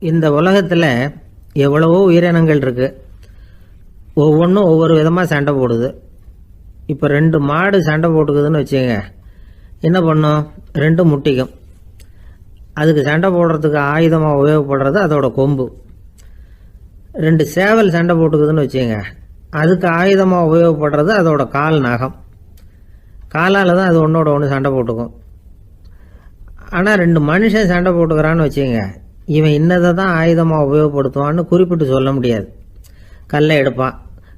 இந்த உலகத்தில் எவ்வளவோ உயிரினங்கள் இருக்குது. ஒவ்வொன்றும் ஒவ்வொரு விதமாக சண்டை போடுது. இப்போ 2 மாடு சண்டை போட்டுக்குதுன்னு வச்சுங்க, என்ன பண்ணும்? 2 முட்டிக்கும். அதுக்கு சண்டை போடுறதுக்கு ஆயுதமாக உபயோகப்படுறது அதோட கொம்பு. 2 சேவல் சண்டை போட்டுக்குதுன்னு வச்சுங்க, அதுக்கு ஆயுதமாக உபயோகப்படுறது அதோட கால் நகம். காலால் தான் அது ஒன்றோட ஒன்று சண்டை போட்டுக்கும். ஆனால் 2 மனுஷன் சண்டை போட்டுக்கிறான்னு வச்சுங்க, இவன் இன்னதை தான் ஆயுதமாக உபயோகப்படுத்துவான்னு குறிப்பிட்டு சொல்ல முடியாது. கல்லை எடுப்பான்,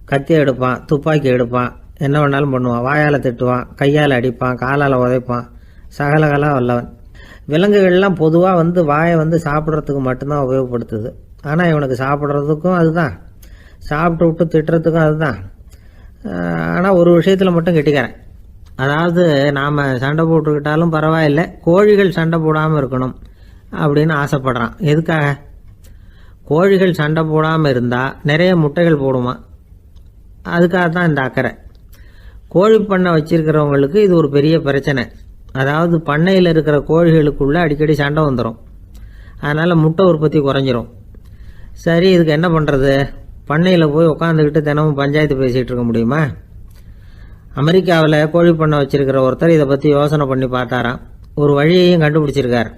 கத்தியை எடுப்பான், துப்பாக்கி எடுப்பான், என்ன வேணாலும் பண்ணுவான். வாயால் திட்டுவான், கையால் அடிப்பான், காலால் உதைப்பான், சகலகலாக வல்லவன். விலங்குகள்லாம் பொதுவாக வாயை சாப்பிட்றதுக்கு மட்டும்தான் உபயோகப்படுத்துது. ஆனால் இவனுக்கு சாப்பிட்றதுக்கும் அதுதான், சாப்பிட்டு விட்டு திட்டுறதுக்கும் அதுதான். ஆனால் ஒரு விஷயத்தில் மட்டும் கெட்டிக்கிறேன். அதாவது நாம் சண்டை போட்டுக்கிட்டாலும் பரவாயில்லை, கோழிகள் சண்டை போடாமல் இருக்கணும் அப்படின்னு ஆசைப்படுறான். எதுக்காக? கோழிகள் சண்டை போடாமல் இருந்தால் நிறைய முட்டைகள் போடுமா, அதுக்காக தான் இந்த அக்கறை. கோழி பண்ணை வச்சிருக்கிறவங்களுக்கு இது ஒரு பெரிய பிரச்சனை. அதாவது பண்ணையில் இருக்கிற கோழிகளுக்குள்ளே அடிக்கடி சண்டை வந்துடும். அதனால் முட்டை உற்பத்தி குறைஞ்சிரும். சரி, இதுக்கு என்ன பண்ணுறது? பண்ணையில் போய் உட்காந்துக்கிட்டு தினமும் பஞ்சாயத்து பேசிகிட்டு இருக்க முடியுமா? அமெரிக்காவில் கோழி பண்ணை வச்சிருக்கிற ஒருத்தர் இதை பற்றி யோசனை பண்ணி பார்த்தாராம். ஒரு வழியையும் கண்டுபிடிச்சிருக்கார்.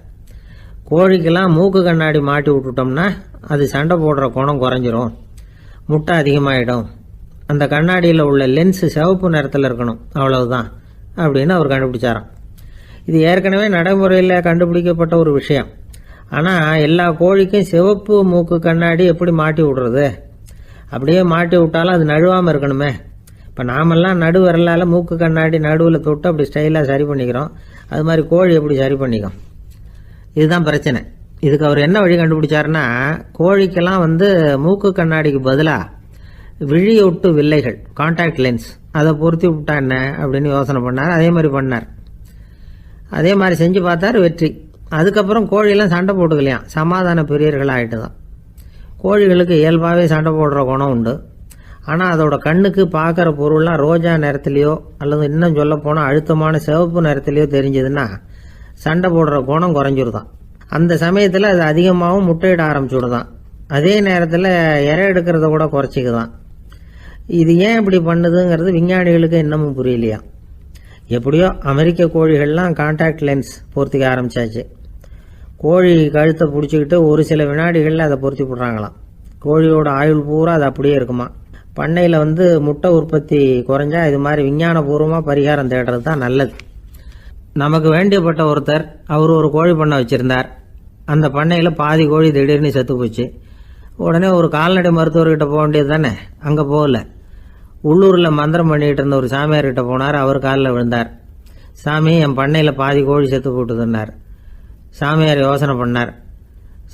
கோழிக்கெல்லாம் மூக்கு கண்ணாடி மாட்டி விட்டுட்டோம்னா அது சண்டை போடுற குணம் குறைஞ்சிரும், முட்டை அதிகமாகிடும். அந்த கண்ணாடியில் உள்ள லென்ஸு சிவப்பு நிறத்தில் இருக்கணும், அவ்வளவுதான் அப்படின்னு அவர் கண்டுபிடிச்சாராம். இது ஏற்கனவே நடைமுறையில் கண்டுபிடிக்கப்பட்ட ஒரு விஷயம். ஆனால் எல்லா கோழிக்கும் சிவப்பு மூக்கு கண்ணாடி எப்படி மாட்டி விடுறது? அப்படியே மாட்டி விட்டாலும் அது நழுவாமல் இருக்கணுமே. இப்போ நாமெல்லாம் நடு வரலால் மூக்கு கண்ணாடி நடுவில் தொட்டு அப்படி ஸ்டைலாக சரி பண்ணிக்கிறோம். அது மாதிரி கோழி எப்படி சரி பண்ணிக்கும்? இதுதான் பிரச்சனை. இதுக்கு அவர் என்ன வழி கண்டுபிடிச்சாருன்னா, கோழிக்கெல்லாம் மூக்கு கண்ணாடிக்கு பதிலாக விழியொட்டு வில்லைகள், கான்டாக்ட் லென்ஸ், அதை பொருத்தி விட்டா என்ன அப்படின்னு யோசனை பண்ணார். அதே மாதிரி பண்ணார். அதே மாதிரி செஞ்சு பார்த்தார், வெற்றி. அதுக்கப்புறம் கோழியெல்லாம் சண்டை போட்டுக்கலையாம், சமாதான பிரியர்கள் ஆகிட்டு தான். கோழிகளுக்கு இயல்பாகவே சண்டை போடுற குணம் உண்டு. ஆனால் அதோட கண்ணுக்கு பார்க்குற பொருள்லாம் ரோஜா நிறத்துலையோ அல்லது இன்னும் சொல்ல போனால் அழுத்தமான சிவப்பு நிறத்துலையோ தெரிஞ்சதுன்னா சண்டை போடுற குணம் குறைஞ்சிருதான். அந்த சமயத்தில் அது அதிகமாகவும் முட்டையிட ஆரம்பிச்சுடுதான். அதே நேரத்தில் இறை எடுக்கிறத கூட குறைச்சிக்குதான். இது ஏன் இப்படி பண்ணுதுங்கிறது விஞ்ஞானிகளுக்கு இன்னமும் புரியலையா. எப்படியோ அமெரிக்க கோழிகள்லாம் கான்டாக்ட் லென்ஸ் பொருத்திக்க ஆரம்பித்தாச்சு. கோழி கழுத்தை பிடிச்சிக்கிட்டு ஒரு சில வினாடிகளில் அதை பொருத்தி விட்றாங்களாம். கோழியோட ஆயுள் பூரா அது அப்படியே இருக்குமா. பண்ணையில் முட்டை உற்பத்தி குறைஞ்சா இது மாதிரி விஞ்ஞானபூர்வமாக பரிகாரம் தேடுறது தான் நல்லது. நமக்கு வேண்டியப்பட்ட ஒருத்தர், அவர் ஒரு கோழி பண்ணை வச்சுருந்தார். அந்த பண்ணையில் பாதி கோழி திடீர்னு செத்து போச்சு. உடனே ஒரு கால்நடை மருத்துவர்கிட்ட போக வேண்டியது தானே. அங்கே போகல. உள்ளூரில் மந்திரம் பண்ணிகிட்டு இருந்த ஒரு சாமியார்கிட்ட போனார். அவர் காலில் விழுந்தார். சாமி, என் பண்ணையில் பாதி கோழி செத்து போட்டுதுன்னார். சாமியார் யோசனை பண்ணார்.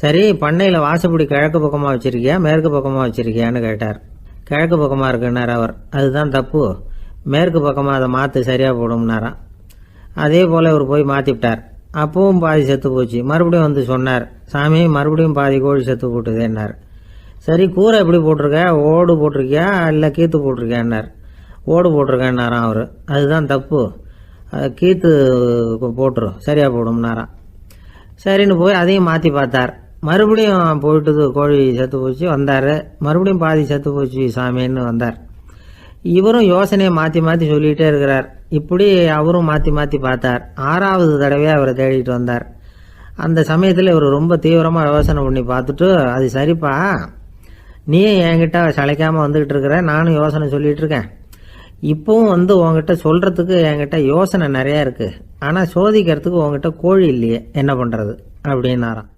சரி, பண்ணையில் வாசப்படி கிழக்கு பக்கமாக வச்சுருக்கியா மேற்கு பக்கமாக வச்சுருக்கியான்னு கேட்டார். கிழக்கு பக்கமாக இருக்குன்னார் அவர். அதுதான் தப்பு, மேற்கு பக்கமாக அதை மாற்று, சரியாக போடும்னாராம். அதே போல் அவர் போய் மாற்றிவிட்டார். அப்பவும் பாதி செத்து போச்சு. மறுபடியும் சொன்னார், சாமி மறுபடியும் பாதி கோழி செத்து போட்டுதேன்னார். சரி, கூரை எப்படி போட்டிருக்க? ஓடு போட்டிருக்கியா இல்லை கீத்து போட்டிருக்கியான்னார். ஓடு போட்டிருக்கேன்னாராம் அவர். அதுதான் தப்பு, கீத்து போட்டுரும், சரியாக போடும்னாராம். சரின்னு போய் அதையும் மாற்றி பார்த்தார். மறுபடியும் போயிட்டுது, கோழி செத்து போச்சு. வந்தார். மறுபடியும் பாதி செத்து போச்சு சாமின்னு வந்தார். இவரும் யோசனையை மாற்றி மாற்றி சொல்லிகிட்டே இருக்கிறார். இப்படி அவரும் மாற்றி மாற்றி பார்த்தார். 6வது தடவையாக அவரை தேடிட்டு வந்தார். அந்த சமயத்தில் இவர் ரொம்ப தீவிரமாக யோசனை பண்ணி பார்த்துட்டு, அது சரிப்பா, நீயும் என்கிட்ட சளைக்காமல் வந்துக்கிட்டு இருக்கிற, நானும் யோசனை சொல்லிகிட்டு இருக்கேன். இப்போவும் உங்ககிட்ட சொல்கிறதுக்கு என்கிட்ட யோசனை நிறையா இருக்குது. ஆனால் சோதிக்கிறதுக்கு உங்ககிட்ட கோழி இல்லையே, என்ன பண்ணுறது அப்படின்னாராம்.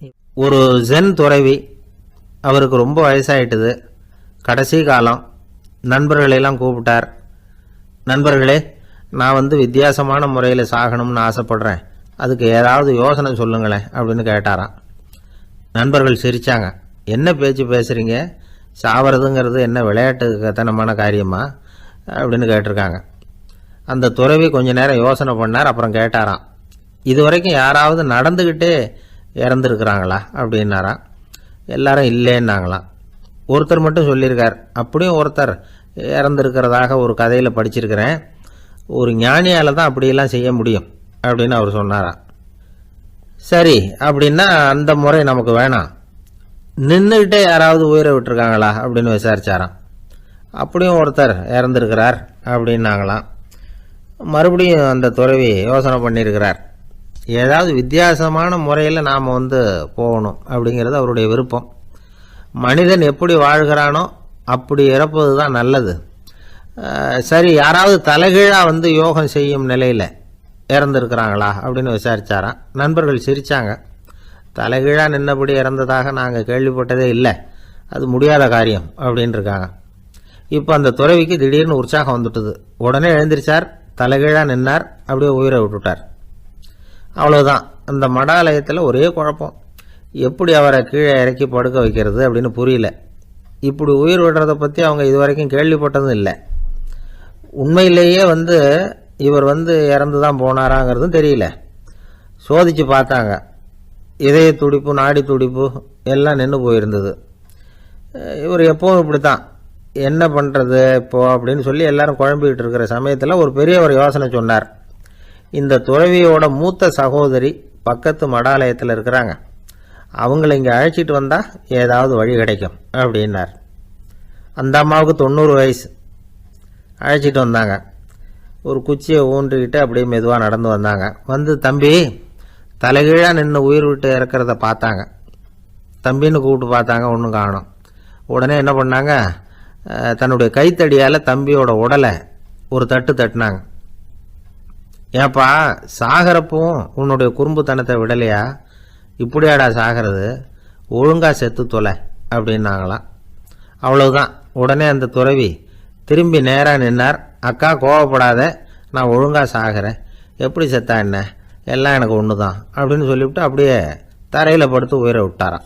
ஒரு ஜென் துறவி, அவருக்கு ரொம்ப வயசாயிட்டுது, கடைசி காலம். நண்பர்களெல்லாம் கூப்பிட்டார். நண்பர்களே, நான் வித்தியாசமான முறையில் சாகணும்னு ஆசைப்படுறேன், அதுக்கு ஏதாவது யோசனை சொல்லுங்களேன் அப்படின்னு கேட்டாராம். நண்பர்கள் சிரித்தாங்க. என்ன பேச்சு பேசுகிறீங்க? சாவறதுங்கிறது என்ன விளையாட்டு கத்தனமான காரியமா அப்படின்னு கேட்டிருக்காங்க. அந்த துறவி கொஞ்ச நேரம் யோசனை பண்ணார். அப்புறம் கேட்டாராம், இது வரைக்கும் யாராவது நடந்துக்கிட்டே இறந்துருக்குறாங்களா அப்படின்னாராம். எல்லாரும் இல்லைன்னாங்களாம். ஒருத்தர் மட்டும் சொல்லியிருக்கார். அப்படியும் ஒருத்தர் இறந்துருக்கிறதாக ஒரு கதையில் படிச்சிருக்கிறேன். ஒரு ஞானியால் தான் அப்படியெல்லாம் செய்ய முடியும் அப்படின்னு அவர் சொன்னாராம். சரி, அப்படின்னா அந்த முறை நமக்கு வேணாம். நின்றுக்கிட்டே யாராவது உயிரை விட்டுருக்காங்களா அப்படின்னு விசாரிச்சாராம். அப்படியும் ஒருத்தர் இறந்துருக்கிறார் அப்படின்னாங்களாம். மறுபடியும் அந்த துறவி யோசனை பண்ணியிருக்கிறார். ஏதாவது வித்தியாசமான முறையில் நாம் போகணும் அப்படிங்கிறது அவருடைய விருப்பம். மனிதன் எப்படி வாழ்கிறானோ அப்படி இறப்பது தான் நல்லது. சரி, யாராவது தலைகீழாக யோகம் செய்யும் நிலையில் இறந்துருக்கிறாங்களா அப்படின்னு விசாரித்தாராம். நண்பர்கள் சிரித்தாங்க. தலைகீழாக நின்னபடி இறந்ததாக நாங்கள் கேள்விப்பட்டதே இல்லை, அது முடியாத காரியம் அப்படின்னு இருக்காங்க. இப்போ அந்த துறவிக்கு திடீர்னு உற்சாகம் வந்துட்டுது. உடனே எழுந்திரிச்சார், தலைகீழாக நின்னார், அப்படியே உயிரை விட்டுட்டார். அவ்வளோதான். அந்த மடாலயத்தில் ஒரே குழப்பம். எப்படி அவரை கீழே இறக்கி படுக்க வைக்கிறது அப்படின்னு புரியல. இப்படி உயிர் விடுறதை பற்றி அவங்க இதுவரைக்கும் கேள்விப்பட்டதும் இல்லை. உண்மையிலேயே இவர் இறந்து தான் போனாராங்கிறதும் தெரியல. சோதித்து பார்த்தாங்க. இதய துடிப்பு, நாடி துடிப்பு எல்லாம் நின்று போயிருந்தது. இவர் எப்பவும் இப்படி தான், என்ன பண்ணுறது இப்போது அப்படின்னு சொல்லி எல்லாரும் குழம்பிக்கிட்டு இருக்கிற சமயத்தில் ஒரு பெரியவர் யோசனை சொன்னார். இந்த துறவியோட மூத்த சகோதரி பக்கத்து மடாலயத்தில் இருக்கிறாங்க, அவங்கள இங்கே அழைச்சிட்டு வந்தால் ஏதாவது வழி கிடைக்கும் அப்படின்னார். அந்த அம்மாவுக்கு 90 வயசு. அழைச்சிட்டு வந்தாங்க. ஒரு குச்சியை ஊன்றிக்கிட்டு அப்படியே மெதுவாக நடந்து வந்தாங்க. தம்பி, தலைகீழாக நின்று உயிர் விட்டு இறக்கிறத பார்த்தாங்க. தம்பின்னு கூப்பிட்டு பார்த்தாங்க, ஒன்றும் காணோம். உடனே என்ன பண்ணாங்க, தன்னுடைய கைத்தடியால் தம்பியோட உடலை ஒரு தட்டு தட்டினாங்க. ஏப்பா, சாகிறப்பவும் உன்னுடைய குறும்புத்தனத்தை விடலையா? இப்படியாடா சாகிறது, ஒழுங்கா செத்து தொலை அப்படின்னாங்களாம். அவ்வளவுதான். உடனே அந்த துறவி திரும்பி நேராக நின்னார். அக்கா, கோவப்படாத, நான் ஒழுங்காக சாகிறேன், எப்படி செத்தா என்ன, எல்லாம் எனக்கு ஒன்று தான் அப்படின்னு சொல்லிவிட்டு அப்படியே தரையில் படுத்து உயிரை விட்டாராம்.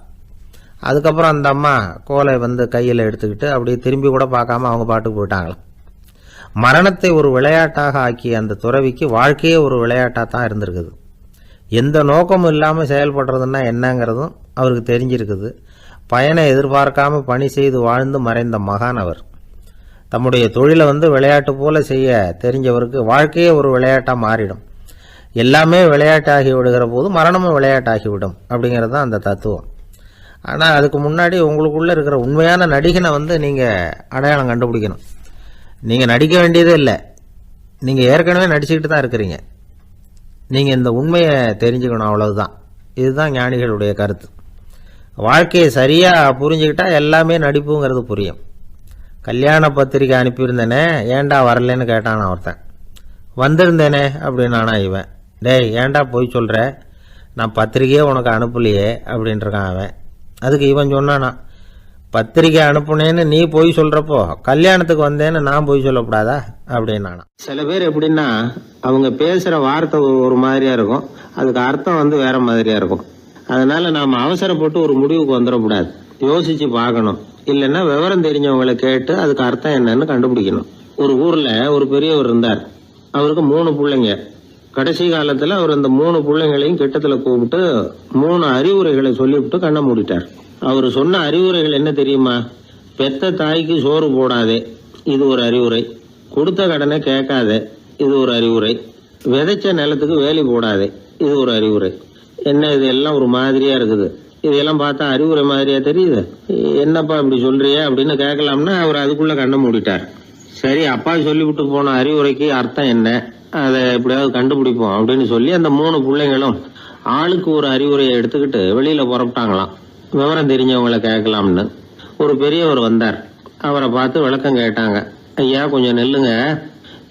அதுக்கப்புறம் அந்த அம்மா கோலை கையில் எடுத்துக்கிட்டு அப்படியே திரும்பி கூட பார்க்காம அவங்க பாட்டுக்கு போயிட்டாங்களாம். மரணத்தை ஒரு விளையாட்டாக ஆக்கிய அந்த துறவிக்கு வாழ்க்கையே ஒரு விளையாட்டாக தான் இருந்திருக்குது. எந்த நோக்கமும் இல்லாமல் செயல்படுறதுன்னா என்னங்கிறதும் அவருக்கு தெரிஞ்சிருக்குது. பயனை எதிர்பார்க்காம பணி செய்து வாழ்ந்து மறைந்த மகான் அவர். தம்முடைய தொழிலை விளையாட்டு போல செய்ய தெரிஞ்சவருக்கு வாழ்க்கையே ஒரு விளையாட்டாக மாறிடும். எல்லாமே விளையாட்டாகி விடுகிற போது மரணமும் விளையாட்டாகிவிடும் அப்படிங்கிறது தான் அந்த தத்துவம். ஆனால் அதுக்கு முன்னாடி உங்களுக்குள்ளே இருக்கிற உண்மையான நடிகனை நீங்கள் அடையாளம் கண்டுபிடிக்கணும். நீங்கள் நடிக்க வேண்டியதே இல்லை, நீங்கள் ஏற்கனவே நடிச்சுக்கிட்டு தான் இருக்கிறீங்க. நீங்கள் இந்த உண்மையை தெரிஞ்சுக்கணும், அவ்வளவுதான். இதுதான் ஞானிகளுடைய கருத்து. வாழ்க்கையை சரியாக புரிஞ்சுக்கிட்டா எல்லாமே நடிப்புங்கிறது புரியும். கல்யாண பத்திரிக்கை அனுப்பியிருந்தேனே, ஏண்டா வரலன்னு கேட்டானா ஒருத்தன். வந்திருந்தேனே அப்படின்னானா இவன். டேய், ஏண்டா போய் சொல்கிற, நான் பத்திரிக்கையே உனக்கு அனுப்பலையே அப்படின்ட்டுருக்கான் அவன். அதுக்கு இவன் சொன்னானா, பத்திரிக்கை அனுப்புனேன்னு நீ போய் சொல்கிறப்போ கல்யாணத்துக்கு வந்தேன்னு நான் போய் சொல்லக்கூடாதா அப்படின்னானா. சில பேர் எப்படின்னா, அவங்க பேசுகிற வார்த்தை ஒரு மாதிரியாக இருக்கும், அதுக்கு அர்த்தம் வேற மாதிரியாக இருக்கும். அதனால நாம் அவசரப்பட்டு ஒரு முடிவுக்கு வந்துடக்கூடாது, யோசிச்சு பார்க்கணும். இல்லைன்னா விவரம் தெரிஞ்சவங்களை கேட்டு அதுக்கு அர்த்தம் என்னன்னு கண்டுபிடிக்கணும். ஒரு ஊரில் ஒரு பெரியவர் இருந்தார். அவருக்கு 3 பிள்ளைங்க. கடைசி காலத்தில் அவர் அந்த 3 பிள்ளைங்களையும் கிட்டத்தில் கூப்பிட்டு 3 அறிவுரைகளை சொல்லிவிட்டு கண்ணை மூடிட்டார். அவர் சொன்ன அறிவுரைகள் என்ன தெரியுமா? பெத்த தாய்க்கு சோறு போடாதே, இது ஒரு அறிவுரை. கொடுத்த கடனை கேட்காதே, இது ஒரு அறிவுரை. விதைச்ச நிலத்துக்கு வேலி போடாதே, இது ஒரு அறிவுரை. என்ன இது எல்லாம் ஒரு மாதிரியா இருக்குது, இதெல்லாம் பார்த்தா அறிவுரை மாதிரியா தெரியுது, என்னப்பா இப்படி சொல்றிய அப்படின்னு கேட்கலாம்னா அவர் அதுக்குள்ள கண்ணை மூடிட்டார். சரி, அப்பா சொல்லிவிட்டு போன அறிவுரைக்கு அர்த்தம் என்ன, அதை எப்படியாவது கண்டுபிடிப்போம் அப்படின்னு சொல்லி அந்த 3 பிள்ளைங்களும் ஆளுக்கு ஒரு அறிவுரையை எடுத்துக்கிட்டு வெளியில புறப்பட்டாங்களாம், விவரம் தெரிஞ்சவங்களை கேட்கலாம்னு. ஒரு பெரியவர் வந்தார். அவரை பார்த்து விளக்கம் கேட்டாங்க. ஐயா, கொஞ்சம் நெல்லுங்க,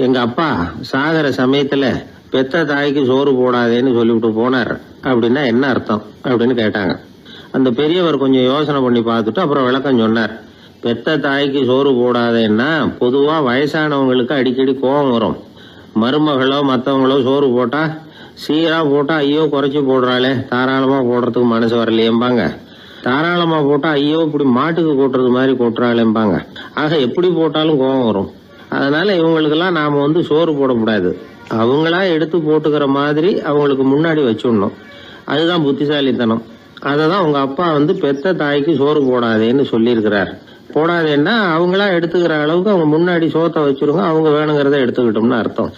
எங்க அப்பா சாகர சமயத்துல பெத்த தாய்க்கு சோறு போடாதேன்னு சொல்லிவிட்டு போனார், அப்படின்னா என்ன அர்த்தம் அப்படின்னு கேட்டாங்க. அந்த பெரியவர் கொஞ்சம் யோசனை பண்ணி பார்த்துட்டு அப்புறம் விளக்கம் சொன்னார். பெத்த தாய்க்கு சோறு போடாதேன்னா பொதுவா வயசானவங்களுக்கு அடிக்கடி கோபம் வரும். மருமகளோ மற்றவங்களோ சோறு போட்டா சீரா போட்டா ஐயோ குறைச்சி போடுறாளே, தாராளமா போடுறதுக்கு மனசு வரலையேம்பாங்க. தாராளமா போட்டா ஐயோ இப்படி மாட்டுக்கு கொட்டுறது மாதிரி கொட்டுறாளேம்பாங்க. ஆக எப்படி போட்டாலும் கோபம் வரும். அதனால இவங்களுக்கெல்லாம் நாம சோறு போடக்கூடாது, அவங்களா எடுத்து போட்டுக்கிற மாதிரி அவங்களுக்கு முன்னாடி வச்சுடணும். அதுதான் புத்திசாலித்தனம். அதை தான் உங்க அப்பா பெத்த தாய்க்கு சோறு போடாதேன்னு சொல்லியிருக்கிறார். போடாதேன்னா அவங்களா எடுத்துக்கிற அளவுக்கு அவங்க முன்னாடி சோத்தை வச்சிருங்க, அவங்க வேணுங்கிறத எடுத்துக்கிட்டோம்னு அர்த்தம்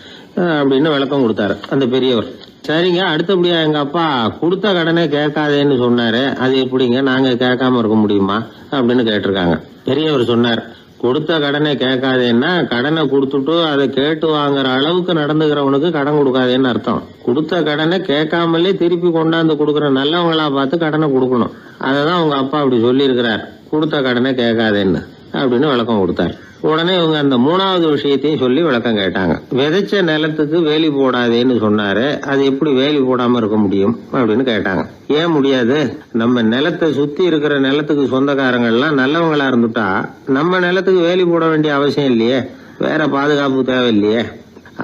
அப்படின்னு விளக்கம் கொடுத்தாரு அந்த பெரியவர். சரிங்க, அடுத்தபடியா எங்க அப்பா கொடுத்த கடனே கேட்காதேன்னு சொன்னாரு, அது எப்படிங்க நாங்க கேட்காம இருக்க முடியுமா அப்படின்னு கேட்டிருக்காங்க. பெரியவர் சொன்னார், கொடுத்த கடனை கேட்காதேன்னா கடனை கொடுத்துட்டு அதை கேட்டு வாங்குற அளவுக்கு நடந்துக்கிறவனுக்கு கடன் கொடுக்காதேன்னு அர்த்தம். கொடுத்த கடனை கேட்காமலே திருப்பி கொண்டாந்து கொடுக்குற நல்லவங்களா பார்த்து கடனை கொடுக்கணும். அததான் உங்க அப்பா அப்படி சொல்லி இருக்கிறார், கொடுத்த கடனை கேட்காதேன்னு அப்படின்னு விளக்கம் கொடுத்தார். உடனே இவங்க அந்த மூணாவது விஷயத்தையும் சொல்லி விளக்கம் கேட்டாங்க. விதைச்ச நிலத்துக்கு வேலி போடாதேன்னு சொன்னாரு, அது எப்படி வேலி போடாம இருக்க முடியும் அப்படின்னு கேட்டாங்க. ஏன் முடியாது? நம்ம நிலத்தை சுத்தி இருக்கிற நிலத்துக்கு சொந்தக்காரங்க எல்லாம் நல்லவங்களா இருந்துட்டா நம்ம நிலத்துக்கு வேலி போட வேண்டிய அவசியம் இல்லையே, வேற பாதுகாப்பு தேவையில்லையே.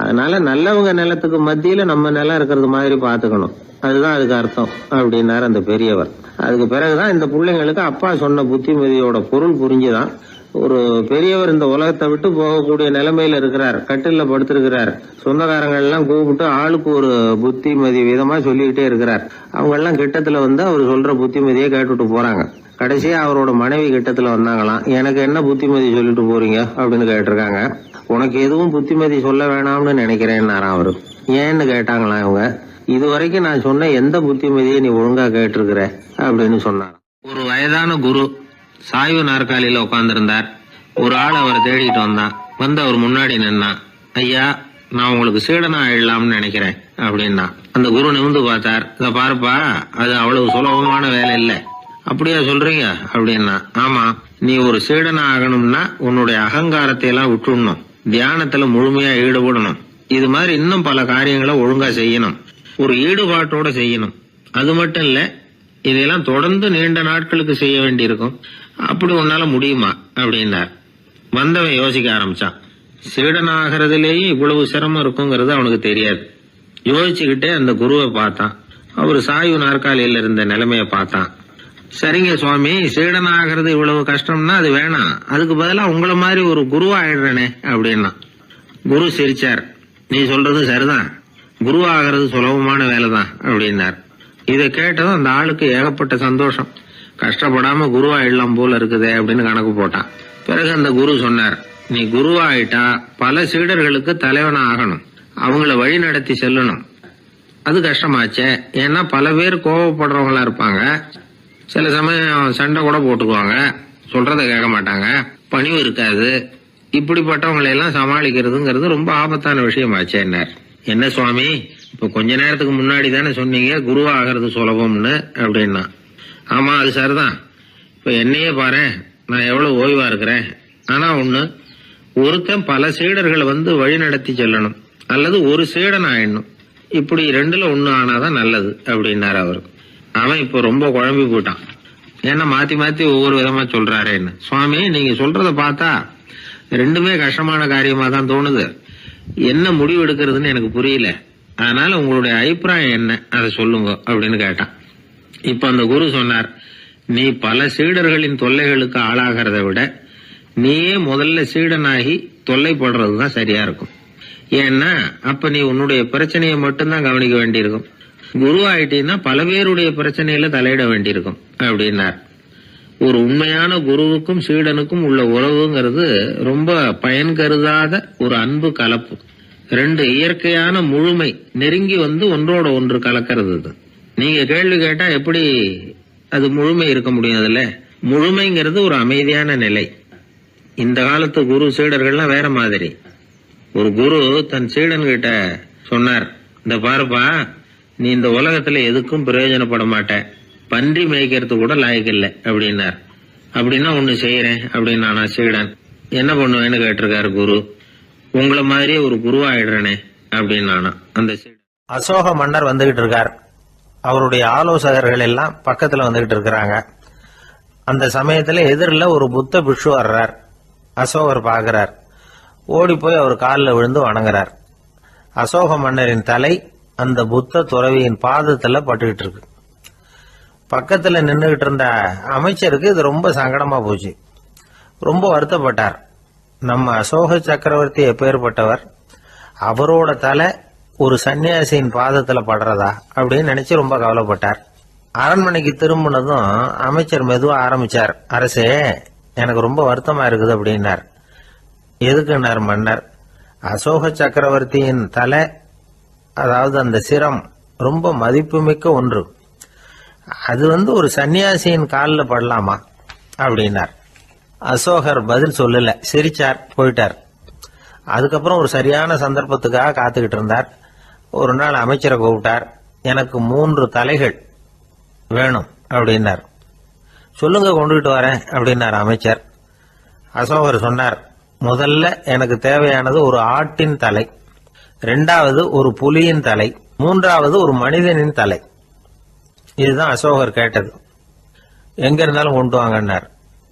அதனால நல்லவங்க நிலத்துக்கு மத்தியில நம்ம நிலம் இருக்கிறது மாதிரி பாத்துக்கணும், அதுதான் அதுக்கு அர்த்தம் அப்படின்னாரு அந்த பெரியவர். அதுக்கு பிறகுதான் இந்த பிள்ளைங்களுக்கு அப்பா சொன்ன புத்திமதியோட பொருள் புரிஞ்சுதான். ஒரு பெரியவர் இந்த உலகத்தை விட்டு போகக்கூடிய நிலைமையில இருக்கிறார், கட்டில படுத்திருக்கிறார். சொந்தக்காரங்க எல்லாம் கூப்பிட்டு ஆளுக்கு ஒரு புத்திமதி விதமா சொல்லிக்கிட்டே இருக்கிறார். அவங்க எல்லாம் கிட்டத்துல வந்து அவர் சொல்ற புத்திமதியை கேட்டுட்டு போறாங்க. கடைசியா அவரோட மனைவி கிட்டத்துல வந்தாங்களாம். எனக்கு என்ன புத்திமதி சொல்லிட்டு போறீங்க அப்படின்னு கேட்டிருக்காங்க. உனக்கு எதுவும் புத்திமதி சொல்ல வேணாம்னு நினைக்கிறேன்னாராம் அவரு. ஏன்னு கேட்டாங்களாம் இவங்க. இது வரைக்கும் நான் சொன்ன எந்த புத்திமதியை நீ ஒழுங்கா கேட்டிருக்கிற அப்படின்னு சொன்னாராம். ஒரு வயதான குரு சாய்வு நாற்காலியில உட்கார்ந்திருந்தார். ஒரு ஆள் அவரை தேடிட்டு வந்தான். வந்து அவர் முன்னாடி நின்னான். ஐயா, நான் உங்களுக்கு சீடனா ஆயிடலாம்னு நினைக்கிறேன் அப்படின்னா. அந்த குரு நிமிந்து பார்த்தார். இத பாருப்பா, அது அவ்வளவு சுலபமான வேலை இல்ல. அப்படியா சொல்றீங்க அப்படின்னா. ஆமா, நீ ஒரு சீடனா ஆகணும்னா உன்னுடைய அகங்காரத்தை எல்லாம் விட்டுடணும், தியானத்துல முழுமையா ஈடுபடணும், இது மாதிரி இன்னும் பல காரியங்களை ஒழுங்கா செய்யணும், ஒரு ஈடுபாட்டோட செய்யணும். அது மட்டும் இல்ல, இதெல்லாம் தொடர்ந்து நீண்ட நாட்களுக்கு செய்ய வேண்டி இருக்கும். அப்படி உன்னால முடியுமா அப்படின்னார். வந்தவன் யோசிக்க ஆரம்பிச்சான். சீடனாகிறதுலேயே இவ்வளவு சிரமம் இருக்குங்கிறது அவனுக்கு தெரியாது. யோசிச்சுக்கிட்டே அந்த குருவை பார்த்தான். அவரு சாய்வு நாற்காலியில இருந்த நிலைமைய பார்த்தான். சரிங்க சுவாமி, சீடனாகிறது இவ்வளவு கஷ்டம்னா அது வேணாம், அதுக்கு பதிலா உங்களை மாதிரி ஒரு குருவா ஆயிடுறேனே அப்படின்னா. குரு சிரிச்சார். நீ சொல்றது சரிதான், குருவாகிறது சுலபமான வேலைதான் அப்படின்னார். இதை கேட்டதும் அந்த ஆளுக்கு ஏகப்பட்ட சந்தோஷம். கஷ்டப்படாம குருவாயிடலாம் போல இருக்குதே அப்படின்னு கணக்கு போட்டான். பிறகு அந்த குரு சொன்னார், நீ குருவாயிட்டா பல சீடர்களுக்கு தலைவனா ஆகணும், அவங்கள வழி நடத்தி செல்லணும். அது கஷ்டமாச்சே. ஏன்னா பல பேர் கோவப்படுறவங்களா இருப்பாங்க, சில சமயம் சண்டை கூட போட்டுக்குவாங்க, சொல்றத கேட்க மாட்டாங்க, பணிவு இருக்காது. இப்படிப்பட்டவங்களை எல்லாம் சமாளிக்கிறதுங்கிறது ரொம்ப ஆபத்தான விஷயமாச்சேன்னார். என்ன சுவாமி, இப்ப கொஞ்ச நேரத்துக்கு முன்னாடி தானே சொன்னீங்க குருவா ஆகிறது சுலபம்னு அப்படின்னா. ஆமா, அது சரிதான். இப்ப என்னையே பாரு, நான் எவ்வளவு ஓய்வா இருக்கிறேன். ஆனா ஒண்ணு, ஒருத்தன் பல சீடர்களை வந்து வழி நடத்தி செல்லணும், அல்லது ஒரு சீடன் ஆயிடணும். இப்படி ரெண்டுல ஒண்ணு ஆனாதான் நல்லது அப்படின்னாரு அவரு. அவன் இப்ப ரொம்ப குழம்பி போயிட்டான். ஏன்னா மாத்தி மாத்தி ஒவ்வொரு விதமா சொல்றாருன்னு. சுவாமி, நீங்க சொல்றத பார்த்தா ரெண்டுமே கஷ்டமான காரியமா தான் தோணுது. என்ன முடிவு எடுக்கிறதுன்னு எனக்கு புரியல. அதனால உங்களுடைய அபிப்பிராயம் என்ன, அதை சொல்லுங்க அப்படின்னு கேட்டான். இப்ப அந்த குரு சொன்னார், நீ பல சீடர்களின் தொல்லைகளுக்கு ஆளாகிறத விட நீயே முதல்ல சீடனாகி தொல்லைப்படுறதுதான் சரியா இருக்கும். ஏன்னா அப்ப நீ உன்னுடைய பிரச்சனையை மட்டும்தான் கவனிக்க வேண்டியிருக்கும். குரு ஆயிட்டீன்னா பல பேருடைய பிரச்சனையில தலையிட வேண்டியிருக்கும் அப்படின்னார். ஒரு உண்மையான குருவுக்கும் சீடனுக்கும் உள்ள உறவுங்கிறது ரொம்ப பயன் கருதாத ஒரு அன்பு கலப்பு. ரெண்டு இயற்கையான முழுமை நெருங்கி வந்து ஒன்றோட ஒன்று கலக்கிறது. நீங்க கேள்வி கேட்டா எப்படி அது முழுமை இருக்க முடியும்? அதுல முழுமைங்கிறது ஒரு அமைதியான நிலை. இந்த காலத்து குரு சீடர்கள்லாம் வேற மாதிரி. ஒரு குரு தன் சீடன் கிட்ட சொன்னார், இந்த பாருப்பா, நீ இந்த உலகத்துல எதுக்கும் பிரயோஜனப்பட மாட்ட, பன்றி மேய்க்கிறது கூட லாய்க்கில்லை அப்படின்னார். அப்படின்னா ஒண்ணு செய்யறேன் அப்படின்னு நான் சீடன். என்ன பண்ணுவேன்னு கேட்டிருக்காரு குரு. உங்களை மாதிரியே ஒரு குருவாயிடுறேனே அப்படின்னு அந்த சீடன். அசோக மன்னர் வந்துகிட்டு இருக்கார். அவருடைய ஆலோசகர்கள் எல்லாம் பக்கத்துல வந்துகிட்டு இருக்கிறாங்க. அந்த சமயத்துல எதிரில் ஒரு புத்த பிக்ஷு வர்றார். அசோகர் பாக்குறார். ஓடி போய் அவர் காலில் விழுந்து வணங்குறார். அசோக மன்னரின் தலை அந்த புத்த துறவியின் பாதத்துல பட்டுக்கிட்டு இருக்கு. பக்கத்துல நின்றுகிட்டு இருந்த அமைச்சருக்கு இது ரொம்ப சங்கடமா போச்சு. ரொம்ப வருத்தப்பட்டார். நம்ம அசோக சக்கரவர்த்தி எப்பேற்பட்டவர், அவரோட தலை ஒரு சன்னியாசியின் பாதத்துல படுறதா அப்படின்னு நினைச்சு ரொம்ப கவலைப்பட்டார். அரண்மனைக்கு திரும்பினதும் அமைச்சர் மெதுவா ஆரம்பிச்சார். அரசே, எனக்கு ரொம்ப வருத்தமா இருக்குது அப்படின்னார். எதுக்குன்னார் மன்னர். அசோக சக்கரவர்த்தியின் தலை, அதாவது அந்த சிரம் ரொம்ப மதிப்புமிக்க ஒன்று. அது ஒரு சன்னியாசியின் காலில் படலாமா அப்படின்னார். அசோகர் பதில் சொல்லல, சிரிச்சார், போயிட்டார். அதுக்கப்புறம் ஒரு சரியான சந்தர்ப்பத்துக்காக காத்துக்கிட்டு இருந்தார். ஒரு நாள் அமைச்சரை கூப்பிட்டார். எனக்கு 3 தலைகள் வேணும் அப்படின்னார். சொல்லுங்க, கொண்டுகிட்டு வரேன் அப்படின்னார் அமைச்சர். அசோகர் சொன்னார், முதல்ல எனக்கு தேவையானது ஒரு ஆட்டின் தலை, 2வது ஒரு புலியின் தலை, 3வது ஒரு மனிதனின் தலை. இதுதான் அசோகர் கேட்டது. எங்க இருந்தாலும் கொண்டு வாங்கன்னார்.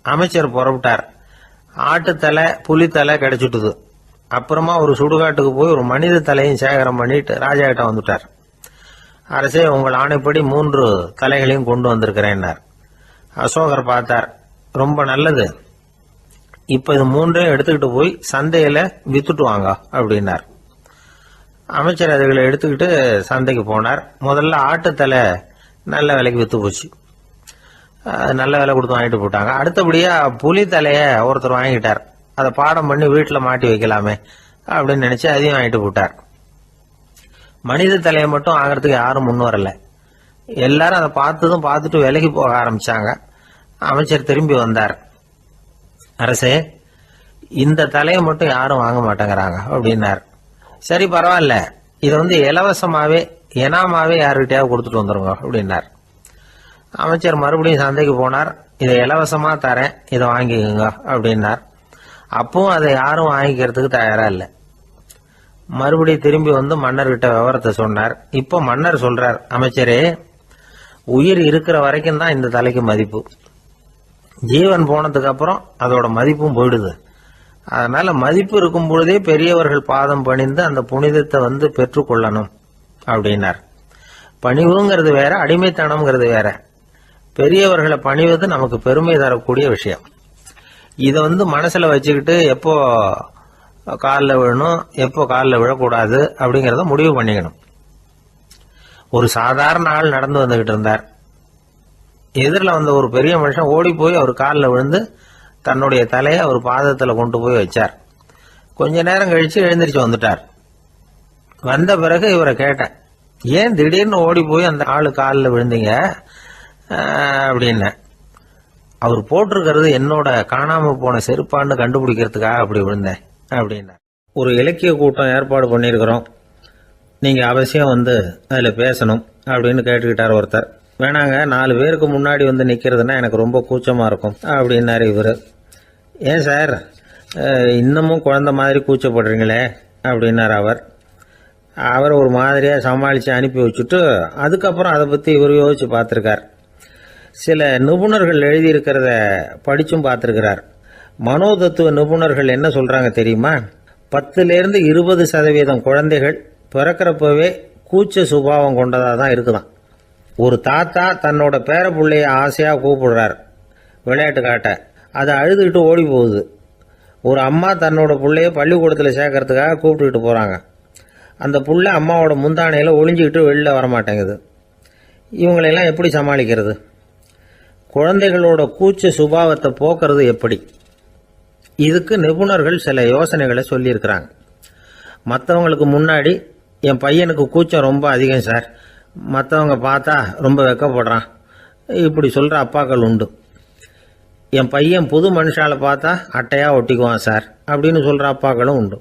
அமைச்சர் புறப்பட்டார். ஆட்டுத்தலை புலித்தலை கிடைச்சிட்டுது. அப்புறமா ஒரு சுடுகாட்டுக்கு போய் ஒரு மனித தலையும் சேகரம் பண்ணிட்டு ராஜா கிட்ட வந்துட்டார். அரசே, உங்கள் ஆணைப்படி 3 தலைகளையும் கொண்டு வந்திருக்கிறேன்னார். அசோகர் பார்த்தார். ரொம்ப நல்லது, இப்ப இது 3ஐயும் எடுத்துக்கிட்டு போய் சந்தையில வித்துட்டு வாங்க அப்படின்னார். அமைச்சர் அதுகளை எடுத்துக்கிட்டு சந்தைக்கு போனார். முதல்ல ஆட்டுத்தலை நல்ல விலைக்கு வித்து போச்சு. நல்ல விலை கொடுத்து வாங்கிட்டு போட்டாங்க. அடுத்தபடியா புலி தலைய ஒருத்தர் வாங்கிட்டார். அதை பாடம் பண்ணி வீட்டில் மாட்டி வைக்கலாமே அப்படின்னு நினைச்சு அதையும் வாங்கிட்டு போட்டார். மனித தலையை மட்டும் வாங்கறதுக்கு யாரும் முன் வரல. எல்லாரும் அதை பார்த்துட்டு விலைக்கு போக ஆரம்பிச்சாங்க. அமைச்சர் திரும்பி வந்தார். அரசே, இந்த தலையை மட்டும் யாரும் வாங்க மாட்டேங்கிறாங்க அப்படின்னார். சரி, பரவாயில்ல, இதை இலவசமாவே எனாமாவே யாருக்கிட்டையாவது கொடுத்துட்டு வந்துருங்க அப்படின்னார். அமைச்சர் மறுபடியும் சந்தைக்கு போனார். இதை இலவசமா தரேன், இதை வாங்கிக்கோங்க அப்படின்னார். அப்பவும் அதை யாரும் வாங்கிக்கிறதுக்கு தயாரா இல்லை. மறுபடியும் திரும்பி மன்னர்கிட்ட விவரத்தை சொன்னார். இப்போ மன்னர் சொல்றார், அமைச்சரே, உயிர் இருக்கிற வரைக்கும் தான் இந்த தலைக்கு மதிப்பு. ஜீவன் போனதுக்கு அப்புறம் அதோட மதிப்பும் போயிடுது. அதனால மதிப்பு இருக்கும் பொழுதே பெரியவர்கள் பாதம் பணிந்து அந்த புனிதத்தை பெற்றுக்கொள்ளணும் அப்படின்னார். பணிவுங்கிறது வேற, அடிமைத்தனம்ங்கிறது வேற. பெரியவர்களை பணிவது நமக்கு பெருமை தரக்கூடிய விஷயம். இதை மனசுல வச்சுக்கிட்டு எப்போ காலில் விழணும், எப்போ காலில் விழக்கூடாது அப்படிங்கறத முடிவு பண்ணிக்கணும். ஒரு சாதாரண ஆள் நடந்து வந்துகிட்டு இருந்தார். எதிரில் வந்த ஒரு பெரிய மனுஷன் ஓடி போய் அவர் காலில் விழுந்து தன்னுடைய தலையை அவர் பாதத்தில் கொண்டு போய் வச்சார். கொஞ்ச நேரம் கழிச்சு எழுந்திரிச்சு வந்துட்டார். வந்த பிறகு இவரை கேட்டேன், ஏன் திடீர்னு ஓடி போய் அந்த ஆளு காலில் விழுந்தீங்க அப்படின்னு. அவர் போட்டிருக்கிறது என்னோட காணாம போன செருப்பான்னு கண்டுபிடிக்கிறதுக்காக அப்படி விழுந்தேன் அப்படின்னா. ஒரு இலக்கிய கூட்டம் ஏற்பாடு பண்ணியிருக்கிறோம், நீங்க அவசியம் அதுல பேசணும் அப்படின்னு கேட்டுக்கிட்டார் ஒருத்தர். வேணாங்க, 4 பேருக்கு முன்னாடி நிக்கிறதுனா எனக்கு ரொம்ப கூச்சமா இருக்கும் அப்படின்னாரு இவரு. ஏன் சார், இன்னமும் குழந்தை மாதிரி கூச்சப்படுறீங்களே அப்படின்னார் அவர் ஒரு மாதிரியா சமாளிச்சு அனுப்பி வச்சுட்டு அதுக்கப்புறம் அதை பத்தி இவர் யோசிச்சு பார்த்திருக்கார். சில நிபுணர்கள் எழுதியிருக்கிறத படிச்சும் பார்த்திருக்கிறார். மனோதத்துவ நிபுணர்கள் என்ன சொல்றாங்க தெரியுமா? 10லேருந்து 20% குழந்தைகள் பிறக்கிறப்பவே கூச்ச சுபாவம் கொண்டதா தான் இருக்குதான். ஒரு தாத்தா தன்னோட பேர பிள்ளைய ஆசையா கூப்பிடுறார் விளையாட்டு காட்ட, அதை அழுதுகிட்டு ஓடி போகுது. ஒரு அம்மா தன்னோட பிள்ளைய பள்ளிக்கூடத்தில் சேர்க்கறதுக்காக கூப்பிட்டுக்கிட்டு போறாங்க. அந்த புள்ள அம்மாவோட முந்தானையில ஒளிஞ்சுக்கிட்டு வெளில வரமாட்டேங்குது. இவங்களெல்லாம் எப்படி சமாளிக்கிறது? குழந்தைகளோட கூச்ச சுபாவத்தை போக்குறது எப்படி? இதுக்கு நிபுணர்கள் சில யோசனைகளை சொல்லியிருக்கிறாங்க. மற்றவங்களுக்கு முன்னாடி என் பையனுக்கு கூச்சம் ரொம்ப அதிகம் சார், மற்றவங்க பார்த்தா ரொம்ப வெக்கப்படுறான், இப்படி சொல்ற அப்பாக்கள் உண்டு. என் பையன் புது மனுஷால பார்த்தா அட்டையா ஒட்டிக்குவான் சார் அப்படின்னு சொல்ற அப்பாக்களும் உண்டு.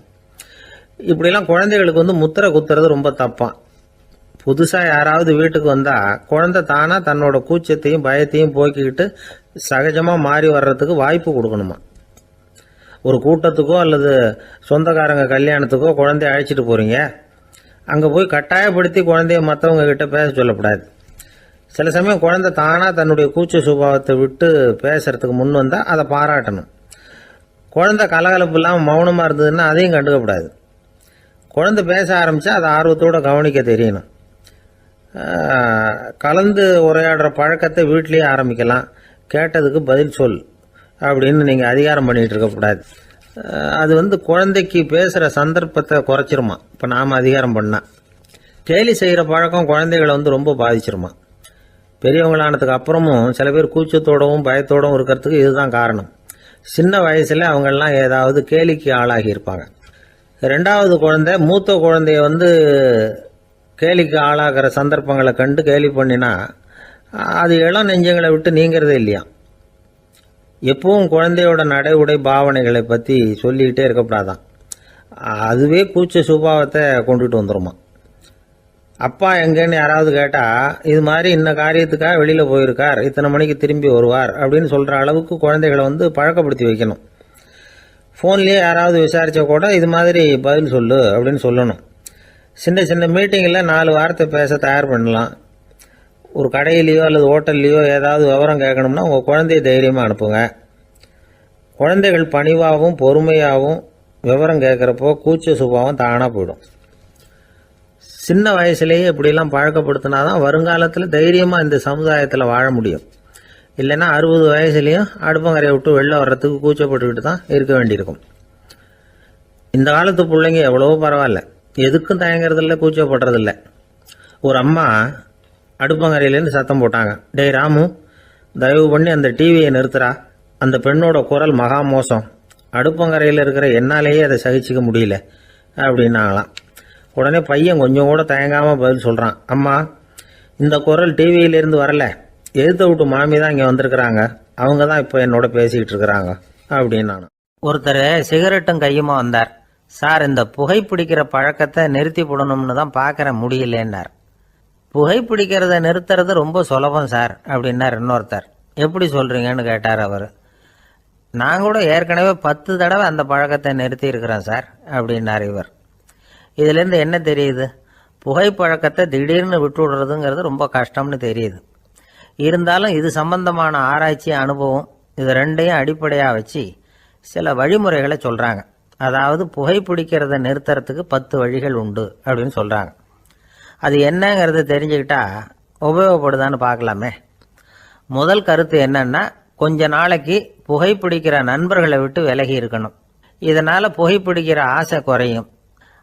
இப்படிலாம் குழந்தைகளுக்கு முத்திரை குத்துறது ரொம்ப தப்பான். புதுசா யாராவது வீட்டுக்கு வந்தா குழந்தை தானா தன்னோட கூச்சத்தையும் பயத்தையும் போக்கிக்கிட்டு சகஜமா மாறி வர்றதுக்கு வாய்ப்பு கொடுக்கணுமா. ஒரு கூட்டத்துக்கோ அல்லது சொந்தக்காரங்க கல்யாணத்துக்கோ குழந்தைய அழைச்சிட்டு போறீங்க, அங்க போய் கட்டாயப்படுத்தி குழந்தைய மற்றவங்க கிட்ட பேச சொல்லக்கூடாது. சில சமயம் குழந்தை தானா தன்னுடைய கூச்ச சுபாவத்தை விட்டு பேசுறதுக்கு முன் வந்தா அதை பாராட்டணும். குழந்தை கலகலப்பு இல்லாமல் மௌனமா இருந்ததுன்னா அதையும் கண்டுக்கப்படாது. குழந்தை பேச ஆரம்பிச்சா அதை ஆர்வத்தோட கவனிக்க தெரியணும். கலந்து உரையாடுற பழக்கத்தை வீட்லயே ஆரம்பிக்கலாம். கேட்டதுக்கு பதில் சொல் அப்படின்னு நீங்க அதிகாரம் பண்ணிட்டு இருக்கக்கூடாது. அது குழந்தைக்கு பேசுற சந்தர்ப்பத்தை குறைச்சிருமா. இப்ப நாம அதிகாரம் பண்ணா கேலி செய்யற பழக்கம் குழந்தைகளை ரொம்ப பாதிச்சிருமா. பெரியவங்களானதுக்கு அப்புறமும் சில பேர் கூச்சத்தோடவும் பயத்தோடவும் இருக்கிறதுக்கு இதுதான் காரணம். சின்ன வயசுல அவங்கெல்லாம் ஏதாவது கேலிக்கு ஆளாகி இருப்பாங்க. 2வது குழந்தை மூத்த குழந்தைய கேலிக்கு ஆளாகிற சந்தர்ப்பங்களை கண்டு கேலி பண்ணினா அது இளம் நெஞ்சங்களை விட்டு நீங்கிறதே இல்லையா. எப்பவும் குழந்தையோட நடை உடை பாவனைகளை பற்றி சொல்லிக்கிட்டே இருக்கக்கூடாதான். அதுவே கூச்ச சுபாவத்தை கொண்டுட்டு வந்துடுமா. அப்பா எங்கேன்னு யாராவது கேட்டால் இது மாதிரி இன்ன காரியத்துக்காக வெளியில் போயிருக்கார், இத்தனை மணிக்கு திரும்பி வருவார் அப்படின்னு சொல்கிற அளவுக்கு குழந்தைகளை வந்து பழக்கப்படுத்தி வைக்கணும். ஃபோன்லேயே யாராவது விசாரித்தா கூட இது மாதிரி பதில் சொல்லு அப்படின்னு சொல்லணும். சின்ன சின்ன மீட்டிங்கில் 4 வார்த்தை பேச தயார் பண்ணலாம். ஒரு கடையிலையோ அல்லது ஹோட்டல்லையோ ஏதாவது விவரம் கேட்கணும்னா உங்கள் குழந்தைய தைரியமாக அனுப்புங்க. குழந்தைகள் பணிவாகவும் பொறுமையாகவும் விவரம் கேட்குறப்போ கூச்ச சுபாவம் தானாக போயிடும். சின்ன வயசுலேயே இப்படிலாம் பழக்கப்படுத்தினா தான் வருங்காலத்தில் தைரியமாக இந்த சமுதாயத்தில் வாழ முடியும். இல்லைன்னா 60 வயசுலேயும் அடுப்பங்கரையை விட்டு வெளில வர்றதுக்கு கூச்சப்பட்டுக்கிட்டு தான் இருக்க வேண்டியிருக்கும். இந்த காலத்து பிள்ளைங்க எவ்வளவோ பரவாயில்ல, எதுக்கும் தயங்குறதில்ல, கூச்சப்படுறதில்ல. ஒரு அம்மா அடுப்பங்கரையிலேருந்து சத்தம் போட்டாங்க, டேய் ராமு, தயவு பண்ணி அந்த டிவியை நிறுத்துறா, அந்த பெண்ணோட குரல் மகா மோசம், அடுப்பங்கரையில் இருக்கிற என்னாலேயே அதை சகிச்சிக்க முடியல அப்படின்னாங்களாம். உடனே பையன் கொஞ்சம் கூட தயங்காமல் பதில் சொல்கிறான், அம்மா இந்த குரல் டிவியிலேருந்து வரல, எதிர்த்த விட்டு மாமி தான் இங்கே வந்திருக்கிறாங்க, அவங்க தான் இப்போ என்னோட பேசிக்கிட்டு இருக்கிறாங்க அப்படின்னு நான். ஒருத்தர் சிகரெட்டும் கையுமா வந்தார். சார், இந்த புகைப்பிடிக்கிற பழக்கத்தை நிறுத்தி போடணும்னு தான் பார்க்குறேன், முடியலன்னார். புகைப்பிடிக்கிறத நிறுத்துறது ரொம்ப சுலபம் சார் அப்படின்னார் இன்னொருத்தர். எப்படி சொல்கிறீங்கன்னு கேட்டார் அவர். நான் கூட ஏற்கனவே 10 தடவை அந்த பழக்கத்தை நிறுத்தி இருக்கிறேன் சார் அப்படின்னார் இவர். இதுலேருந்து என்ன தெரியுது? புகைப்பழக்கத்தை திடீர்னு விட்டு விடுறதுங்கிறது ரொம்ப கஷ்டம்னு தெரியுது. இருந்தாலும் இது சம்பந்தமான ஆராய்ச்சி, அனுபவம், இது ரெண்டையும் அடிப்படையாக வச்சு சில வழிமுறைகளை சொல்கிறாங்க. அதாவது புகைப்பிடிக்கிறத நிறுத்துறதுக்கு 10 வழிகள் உண்டு அப்படின்னு சொல்கிறாங்க. அது என்னங்கிறத தெரிஞ்சுக்கிட்டா உபயோகப்படுதான்னு பார்க்கலாமே. முதல் கருத்து என்னன்னா, கொஞ்ச நாளைக்கு புகைப்பிடிக்கிற நண்பர்களை விட்டு விலகி இருக்கணும். இதனால் புகைப்பிடிக்கிற ஆசை குறையும்.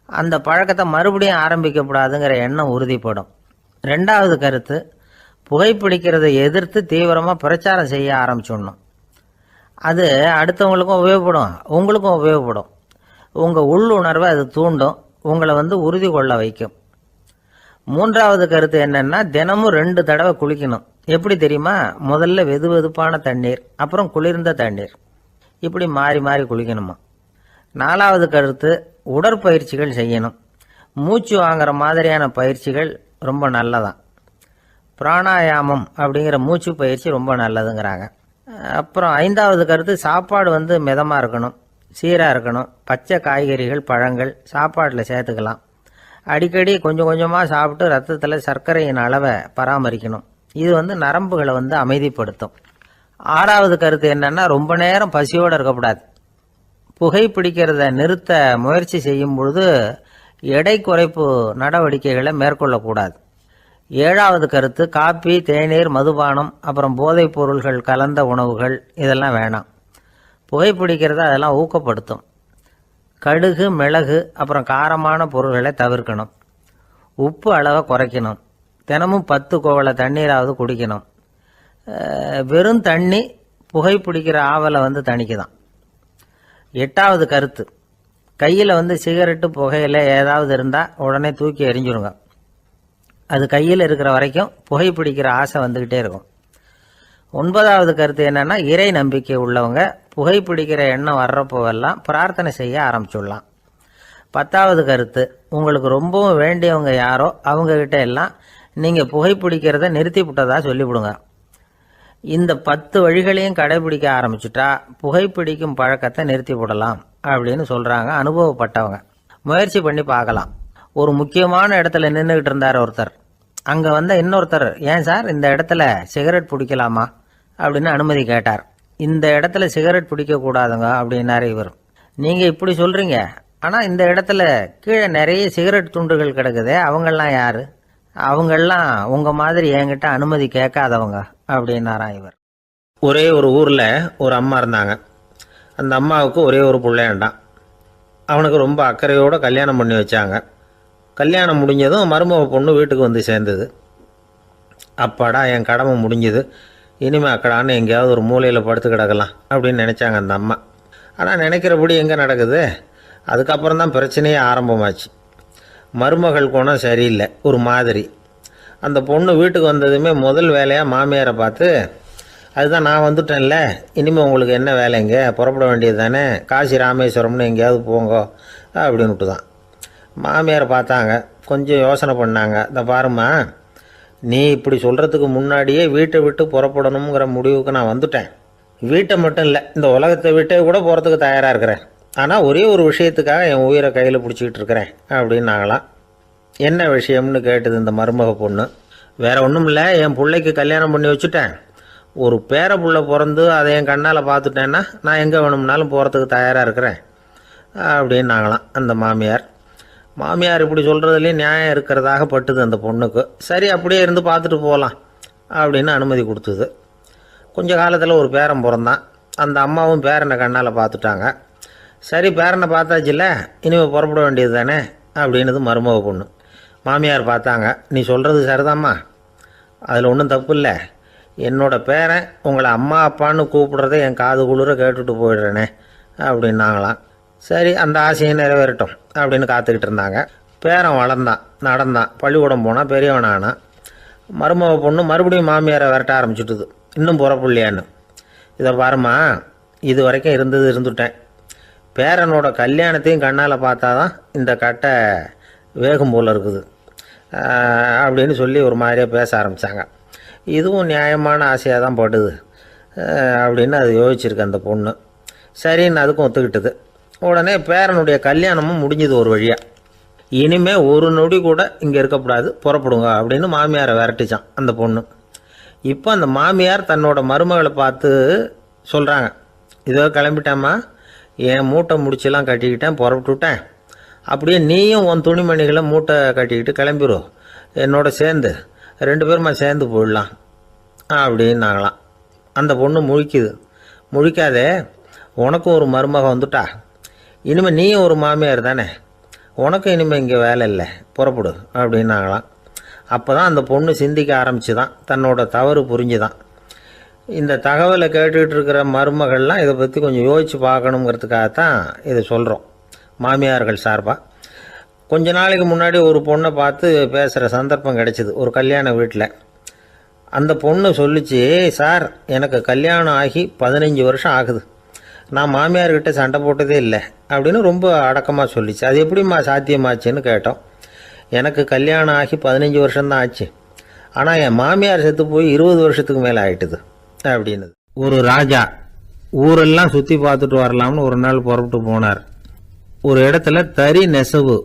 அந்த பழக்கத்தை மறுபடியும் ஆரம்பிக்கப்படாதுங்கிற எண்ணம் உறுதிப்படும். 2வது கருத்து, புகைப்பிடிக்கிறதை எதிர்த்து தீவிரமாக பிரச்சாரம் செய்ய ஆரம்பிச்சிடணும். அது அடுத்தவங்களுக்கும் உபயோகப்படும், உங்களுக்கும் உபயோகப்படும். உங்கள் உள்ளுணர்வை அது தூண்டும், உங்களை வந்து உறுதி கொள்ள வைக்கும். 3வது கருத்து என்னன்னா, தினமும் 2 தடவை குளிக்கணும். எப்படி தெரியுமா? முதல்ல வெது வெதுப்பான தண்ணீர், அப்புறம் குளிர்ந்த தண்ணீர், இப்படி மாறி மாறி குளிக்கணுமா. 4வது கருத்து, உடற்பயிற்சிகள் செய்யணும். மூச்சு வாங்குற மாதிரியான பயிற்சிகள் ரொம்ப நல்லதான். பிராணாயாமம் அப்படிங்கிற மூச்சு பயிற்சி ரொம்ப நல்லதுங்கிறாங்க. அப்புறம் 5வது கருத்து, சாப்பாடு வந்து மிதமாக இருக்கணும், சீராக இருக்கணும். பச்சை காய்கறிகள், பழங்கள் சாப்பாட்டில் சேர்த்துக்கலாம். அடிக்கடி கொஞ்சம் கொஞ்சமாக சாப்பிட்டு ரத்தத்தில் சர்க்கரையின் அளவை பராமரிக்கணும். இது வந்து நரம்புகளை வந்து அமைதிப்படுத்தும். 6வது கருத்து என்னன்னா, ரொம்ப நேரம் பசியோடு இருக்கக்கூடாது. புகைப்பிடிக்கிறத நிறுத்த முயற்சி செய்யும் பொழுது எடை குறைப்பு நடவடிக்கைகளை மேற்கொள்ளக்கூடாது. 7வது கருத்து, காப்பி, தேநீர், மதுபானம், அப்புறம் போதைப் பொருள்கள் கலந்த உணவுகள் இதெல்லாம் வேணாம். புகைப்பிடிக்கிறத அதெல்லாம் ஊக்கப்படுத்தும். கடுகு, மிளகு, அப்புறம் காரமான பொருள்களை தவிர்க்கணும். உப்பு அளவை குறைக்கணும். தினமும் 10 குவளை தண்ணீராவது குடிக்கணும். வெறும் தண்ணி புகைப்பிடிக்கிற ஆவலை வந்து தணிக்குதான். 8வது கருத்து, கையில் வந்து சிகரெட்டு, புகையில ஏதாவது இருந்தால் உடனே தூக்கி எறிஞ்சிருங்க. அது கையில் இருக்கிற வரைக்கும் புகைப்பிடிக்கிற ஆசை வந்துக்கிட்டே இருக்கும். 9வது கருத்து என்னன்னா, இறை நம்பிக்கை உள்ளவங்க புகைப்பிடிக்கிற எண்ணம் வர்றப்போவெல்லாம் பிரார்த்தனை செய்ய ஆரம்பிச்சுடலாம். 10வது கருத்து, உங்களுக்கு ரொம்பவும் வேண்டியவங்க யாரோ அவங்கக்கிட்ட எல்லாம் நீங்கள் புகைப்பிடிக்கிறத நிறுத்தி விட்டதா சொல்லிவிடுங்க. இந்த 10 வழிகளையும் கடைபிடிக்க ஆரம்பிச்சுட்டா புகைப்பிடிக்கும் பழக்கத்தை நிறுத்தி விடலாம் அப்படின்னு சொல்கிறாங்க அனுபவப்பட்டவங்க. முயற்சி பண்ணி பார்க்கலாம். ஒரு முக்கியமான இடத்துல நின்றுக்கிட்டு இருந்தார் ஒருத்தர். அங்கே வந்த இன்னொருத்தர், ஏன் சார் இந்த இடத்துல சிகரெட் பிடிக்கலாமா அப்படின்னு அனுமதி கேட்டார். இந்த இடத்துல சிகரெட் பிடிக்கக்கூடாதுங்க அப்படின்னாரு இவர். நீங்கள் இப்படி சொல்கிறீங்க, ஆனால் இந்த இடத்துல கீழே நிறைய சிகரெட் துண்டுகள் கிடக்குதே, அவங்கெல்லாம் யார்? அவங்கெல்லாம் உங்கள் மாதிரி என்கிட்ட அனுமதி கேட்காதவங்க அப்படின்னாராம் இவர். ஒரே ஒரு ஊரில் ஒரு அம்மா இருந்தாங்க. அந்த அம்மாவுக்கு ஒரே ஒரு பிள்ளையாண்டான். அவனுக்கு ரொம்ப அக்கறையோடு கல்யாணம் பண்ணி வச்சாங்க. கல்யாணம் முடிஞ்சதும் மருமக பொண்ணு வீட்டுக்கு வந்து சேர்ந்தது. அப்பாடா, என் கடமை முடிஞ்சது, இனிமேல் அக்கடான்னு எங்கேயாவது ஒரு மூலையில் படுத்து கிடக்கலாம் அப்படின்னு நினச்சாங்க அந்த அம்மா. ஆனால் நினைக்கிறபடி எங்கே நடக்குது? அதுக்கப்புறம் தான் பிரச்சனையே ஆரம்பமாச்சு. மருமகள் குணம் சரியில்லை, ஒரு மாதிரி. அந்த பொண்ணு வீட்டுக்கு வந்ததுமே முதல் வேலையாக மாமியாரை பார்த்து, அதுதான் நான் வந்துட்டேன்ல, இனிமேல் உங்களுக்கு என்ன வேலைங்க, புறப்பட வேண்டியது தானே, காசி ராமேஸ்வரம்னு எங்கேயாவது போங்க அப்படின்னுட்டு தான். மாமியாரை பார்த்தாங்க, கொஞ்சம் யோசனை பண்ணாங்க. இந்த பாருமா, நீ இப்படி சொல்கிறதுக்கு முன்னாடியே வீட்டை விட்டு புறப்படணுங்கிற முடிவுக்கு நான் வந்துட்டேன். வீட்டை மட்டும் இல்லை, இந்த உலகத்தை விட்டே கூட போகிறதுக்கு தயாராக இருக்கிறேன். ஆனால் ஒரே ஒரு விஷயத்துக்காக என் உயிரை கையில் பிடிச்சிக்கிட்டு இருக்கிறேன் அப்படின்னாங்களாம். என்ன விஷயம்னு கேட்டுது இந்த மருமக பொண்ணு. வேற ஒன்றும் இல்லை, என் பிள்ளைக்கு கல்யாணம் பண்ணி வச்சுட்டேன். ஒரு பேர புள்ள பிறந்து அதை என் கண்ணால் பார்த்துட்டேன்னா நான் எங்கே வேணும்னாலும் போகிறதுக்கு தயாராக இருக்கிறேன் அப்படின்னாங்களாம் அந்த மாமியார். மாமியார் இப்படி சொல்கிறதுலேயும் நியாயம் இருக்கிறதாக பட்டுது அந்த பொண்ணுக்கு. சரி, அப்படியே இருந்து பார்த்துட்டு போகலாம் அப்படின்னு அனுமதி கொடுத்துது. கொஞ்ச காலத்தில் ஒரு பேரன் பிறந்தான். அந்த அம்மாவும் பேரனை கண்ணால் பார்த்துட்டாங்க. சரி, பேரனை பார்த்தாச்சுல்ல, இனிமேல் புறப்பட வேண்டியது தானே அப்படின்னுது மருமக பொண்ணு. மாமியார் பார்த்தாங்க, நீ சொல்கிறது சரிதாம்மா, அதில் ஒன்றும் தப்பு இல்லை. என்னோட பேரன் உங்களை அம்மா அப்பான்னு கூப்பிடுறதை என் காது குளிர கேட்டுட்டு போயிடுறேனே அப்படின்னாங்களாம். சரி, அந்த ஆசையை நிறைவேறட்டும் அப்படின்னு காத்துக்கிட்டு இருந்தாங்க. பேரன் வளர்ந்தான், நடந்தான், பள்ளிக்கூடம் போனால் பெரியவனானான். மருமக பொண்ணு மறுபடியும் மாமியாரை விரட்ட ஆரம்பிச்சுட்டுது, இன்னும் புறப்புள்ளையான்னு. இதை பாருமா, இது வரைக்கும் இருந்துட்டேன். பேரனோட கல்யாணத்தையும் கண்ணால் பார்த்தா தான் இந்த கட்டை வேகம் போல் இருக்குது அப்படின்னு சொல்லி ஒரு மாதிரியாக பேச ஆரம்பித்தாங்க. இதுவும் நியாயமான ஆசையாக தான் படுது அப்படின்னு அது யோசிச்சிருக்கு அந்த பொண்ணு. சரின்னு அதுக்கும் ஒத்துக்கிட்டது. உடனே பேரனுடைய கல்யாணமும் முடிஞ்சது ஒரு வழியாக. இனிமேல் ஒரு நொடி கூட இங்கே இருக்கக்கூடாது, புறப்படுங்க அப்படின்னு மாமியாரை விரட்டிச்சான் அந்த பொண்ணு. இப்போ அந்த மாமியார் தன்னோட மருமகளை பார்த்து சொல்கிறாங்க, இதோ கிளம்பிட்டேம்மா, என் மூட்டை முடிச்செல்லாம் கட்டிக்கிட்டேன், புறப்பட்டுவிட்டேன். அப்படியே நீயும் உன் துணிமணிகளை மூட்டை கட்டிக்கிட்டு கிளம்பிடும், என்னோட சேர்ந்து 2 பேருமா சேர்ந்து போயிடலாம் அப்படின்னாங்களாம். அந்த பொண்ணு முழிக்குது. முழிக்காதே, உனக்கும் ஒரு மருமக வந்துட்டா, இனிமேல் நீயும் ஒரு மாமியார் தானே, உனக்கும் இனிமேல் இங்கே வேலை இல்லை, புறப்படு அப்படின்னாங்களாம். அப்போ தான் அந்த பொண்ணு சிந்திக்க ஆரம்பிச்சுதான், தன்னோட தவறு புரிஞ்சுதான். இந்த தகவலை கேட்டுக்கிட்டு இருக்கிற மருமகள்லாம் இதை பற்றி கொஞ்சம் யோசித்து பார்க்கணுங்கிறதுக்காகத்தான் இதை சொல்கிறோம் மாமியார்கள் சார்பாக. கொஞ்ச நாளைக்கு முன்னாடி ஒரு பொண்ணை பார்த்து பேசுகிற சந்தர்ப்பம் கிடைச்சிது ஒரு கல்யாண வீட்டில். அந்த பொண்ணு சொல்லிச்சு, சார் எனக்கு கல்யாணம் ஆகி 15 வருஷம் ஆகுது, நான் மாமியார்கிட்ட சண்டை போட்டதே இல்லை அப்படின்னு ரொம்ப அடக்கமாக சொல்லிச்சு. அது எப்படிம்மா சாத்தியமாச்சுன்னு கேட்டோம். எனக்கு கல்யாணம் ஆகி 15 வருஷம்தான் ஆச்சு, ஆனால் என் மாமியார் செத்து போய் 20 வருஷத்துக்கு மேலே ஆயிட்டுது அப்படின்னு. ஒரு ராஜா ஊரெல்லாம் சுற்றி பார்த்துட்டு வரலாம்னு ஒரு நாள் புறப்பட்டு போனார். ஒரு இடத்துல தறி நெசவு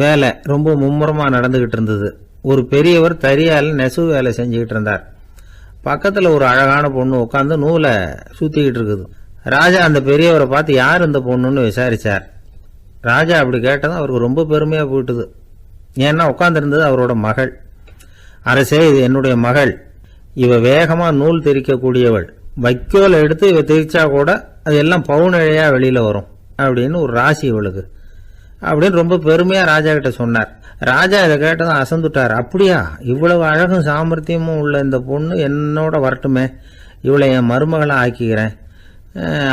வேலை ரொம்ப மும்முரமாக நடந்துக்கிட்டு இருந்தது. ஒரு பெரியவர் தறியால் நெசவு வேலை செஞ்சுக்கிட்டு இருந்தார். பக்கத்தில் ஒரு அழகான பொண்ணு உட்காந்து நூலை சுற்றிக்கிட்டு இருக்குது. ராஜா அந்த பெரியவரை பார்த்து யார் இந்த பொண்ணுன்னு விசாரித்தார். ராஜா அப்படி கேட்டதும் அவருக்கு ரொம்ப பெருமையாக போயிட்டுது. ஏன்னா உட்காந்துருந்தது அவரோட மகள். அரசே, இது என்னுடைய மகள், இவ வேகமாக நூல் திரிக்கக்கூடியவள், வைக்கோலை எடுத்து இவ திரிச்சா கூட அது எல்லாம் பவுனழையாக வெளியில் வரும் அப்படின்னு ஒரு ராசி இவளுக்கு அப்படின்னு ரொம்ப பெருமையாக ராஜா கிட்ட சொன்னார். ராஜா இதை கேட்டதும் அசந்துட்டார். அப்படியா, இவ்வளவு அழகும் சாமர்த்தியமும் உள்ள இந்த பொண்ணு என்னோட வரட்டுமே, இவளை என் மருமகளை ஆக்கிக்கிறேன்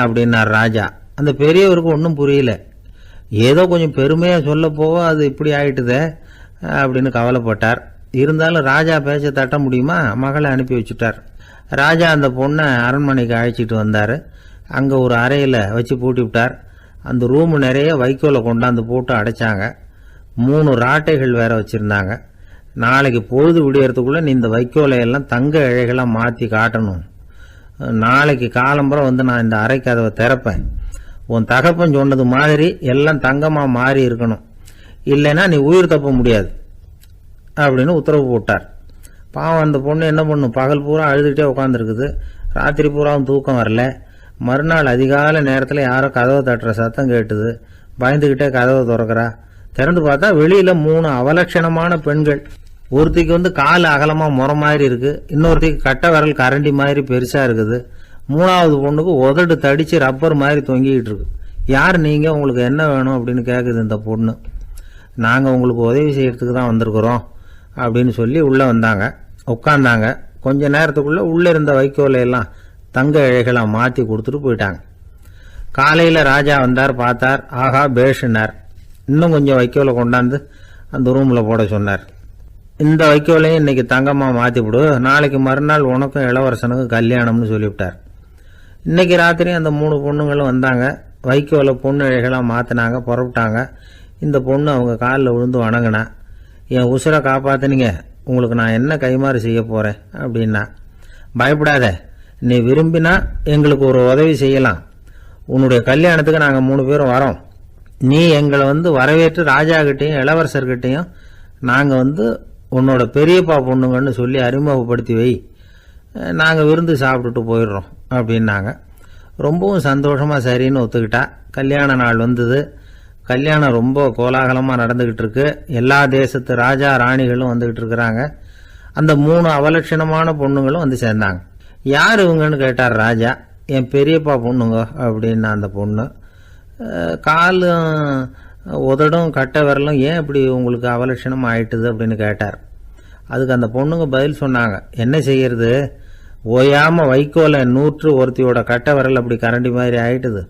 அப்படின்னார் ராஜா. அந்த பெரியவருக்கு ஒன்றும் புரியல. ஏதோ கொஞ்சம் பெருமையாக சொல்ல போக அது இப்படி ஆயிட்டுதே அப்படின்னு கவலைப்பட்டார். இருந்தாலும் ராஜா பேச்ச தட்ட முடியுமா, மகளை அனுப்பி வச்சுட்டார். ராஜா அந்த பொண்ணை அரண்மனைக்கு அழைச்சிட்டு வந்தார். அங்கே ஒரு அறையில் வச்சு பூட்டி விட்டார். அந்த ரூமு நிறைய வைக்கோலை கொண்டாந்து போட்டு அடைச்சாங்க. 3 ராட்டைகள் வேற வச்சுருந்தாங்க. நாளைக்கு பொழுது விடியறதுக்குள்ளே நீ இந்த வைக்கோலையெல்லாம் தங்க இழைகளாக மாற்றி காட்டணும். நாளைக்கு காலம்புறம் வந்து நான் இந்த அறை கதவை திறப்பேன். உன் தகப்பன் சொன்னது மாதிரி எல்லாம் தங்கமாக மாறி இருக்கணும், இல்லைன்னா நீ உயிர் தப்ப முடியாது அப்படின்னு உத்தரவு போட்டார். பாவம் அந்த பொண்ணு என்ன பண்ணும், பகல் பூரா அழுதுகிட்டே உட்காந்துருக்குது. ராத்திரி பூராவும் தூக்கம் வரல. மறுநாள் அதிகாலை நேரத்தில் யாரோ கதவை தட்டுற சத்தம் கேட்டுது. பயந்துக்கிட்டே கதவை திறக்கிறா. திறந்து பார்த்தா வெளியில் 3 அவலட்சணமான பெண்கள். ஒருத்திக்கு வந்து கால் அகலமாக முறை மாதிரி இருக்குது, இன்னொருத்திக்கு கட்டை விரல் கரண்டி மாதிரி பெருசாக இருக்குது, 3வது பொண்ணுக்கு உதடு தடித்து ரப்பர் மாதிரி தொங்கிக்கிட்டு இருக்கு. யார் நீங்கள், உங்களுக்கு என்ன வேணும் அப்படின்னு கேட்குது இந்த பொண்ணு. நாங்கள் உங்களுக்கு உதவி செய்யறதுக்கு தான் வந்திருக்கிறோம் அப்படின்னு சொல்லி உள்ளே வந்தாங்க, உட்காந்தாங்க. கொஞ்ச நேரத்துக்குள்ளே உள்ளே இருந்த வைக்கோலையெல்லாம் தங்க இழைகளாக மாற்றி கொடுத்துட்டு போயிட்டாங்க. காலையில் ராஜா வந்தார், பார்த்தார். ஆஹா பேஷுனார். இன்னும் கொஞ்சம் வைக்கோலை கொண்டாந்து அந்த ரூமில் போட சொன்னார். இந்த வைக்கோலையும் இன்னைக்கு தங்கமாக மாற்றிவிடு, நாளைக்கு மறுநாள் உனக்கும் இளவரசனுக்கும் கல்யாணம்னு சொல்லிவிட்டார். இன்னைக்கு ராத்திரி அந்த 3 பொண்ணுங்களும் வந்தாங்க. வைக்கோலை பொண்ணு இழைகளாக மாற்றினாங்க, புறப்பட்டாங்க. இந்த பொண்ணு அவங்க காலில் விழுந்து வணங்கினா, என் உசுரை காப்பாற்றினீங்க, உங்களுக்கு நான் என்ன கைமாறு செய்ய போகிறேன் அப்படின்னா. பயப்படாத, நீ விரும்பினா எங்களுக்கு ஒரு உதவி செய்யலாம். உன்னுடைய கல்யாணத்துக்கு நாங்கள் 3 பேரும் வரோம். நீ எங்களை வரவேற்று ராஜாக்கிட்டையும் இளவரசர்கிட்டையும் நாங்கள் உன்னோட பெரியப்பா பொண்ணுங்கன்னு சொல்லி அறிமுகப்படுத்தி வை, நாங்கள் விருந்து சாப்பிட்டுட்டு போயிடுறோம் அப்படின்னாங்க. ரொம்பவும் சந்தோஷமாக சரின்னு ஒத்துக்கிட்டா. கல்யாண நாள் வந்தது. கல்யாணம் ரொம்ப கோலாகலமாக நடந்துக்கிட்டு இருக்கு. எல்லா தேசத்து ராஜா ராணிகளும் வந்துக்கிட்டு இருக்கிறாங்க. அந்த 3 அவலட்சணமான பொண்ணுங்களும் சேர்ந்தாங்க. யார் இவங்கன்னு கேட்டார் ராஜா. என் பெரியப்பா பொண்ணுங்க அப்படின்னா அந்த பொண்ணு. காலும் உதடும் கட்டை விரலும் ஏன் இப்படி உங்களுக்கு அவலட்சணம் ஆயிட்டுது அப்படின்னு கேட்டார். அதுக்கு அந்த பொண்ணுங்க பதில் சொன்னாங்க. என்ன செய்யறது, ஓயாமல் வைக்கோலை நூற்று ஒருத்தியோட கட்டை விரல் அப்படி கரண்டி மாதிரி ஆயிட்டுது.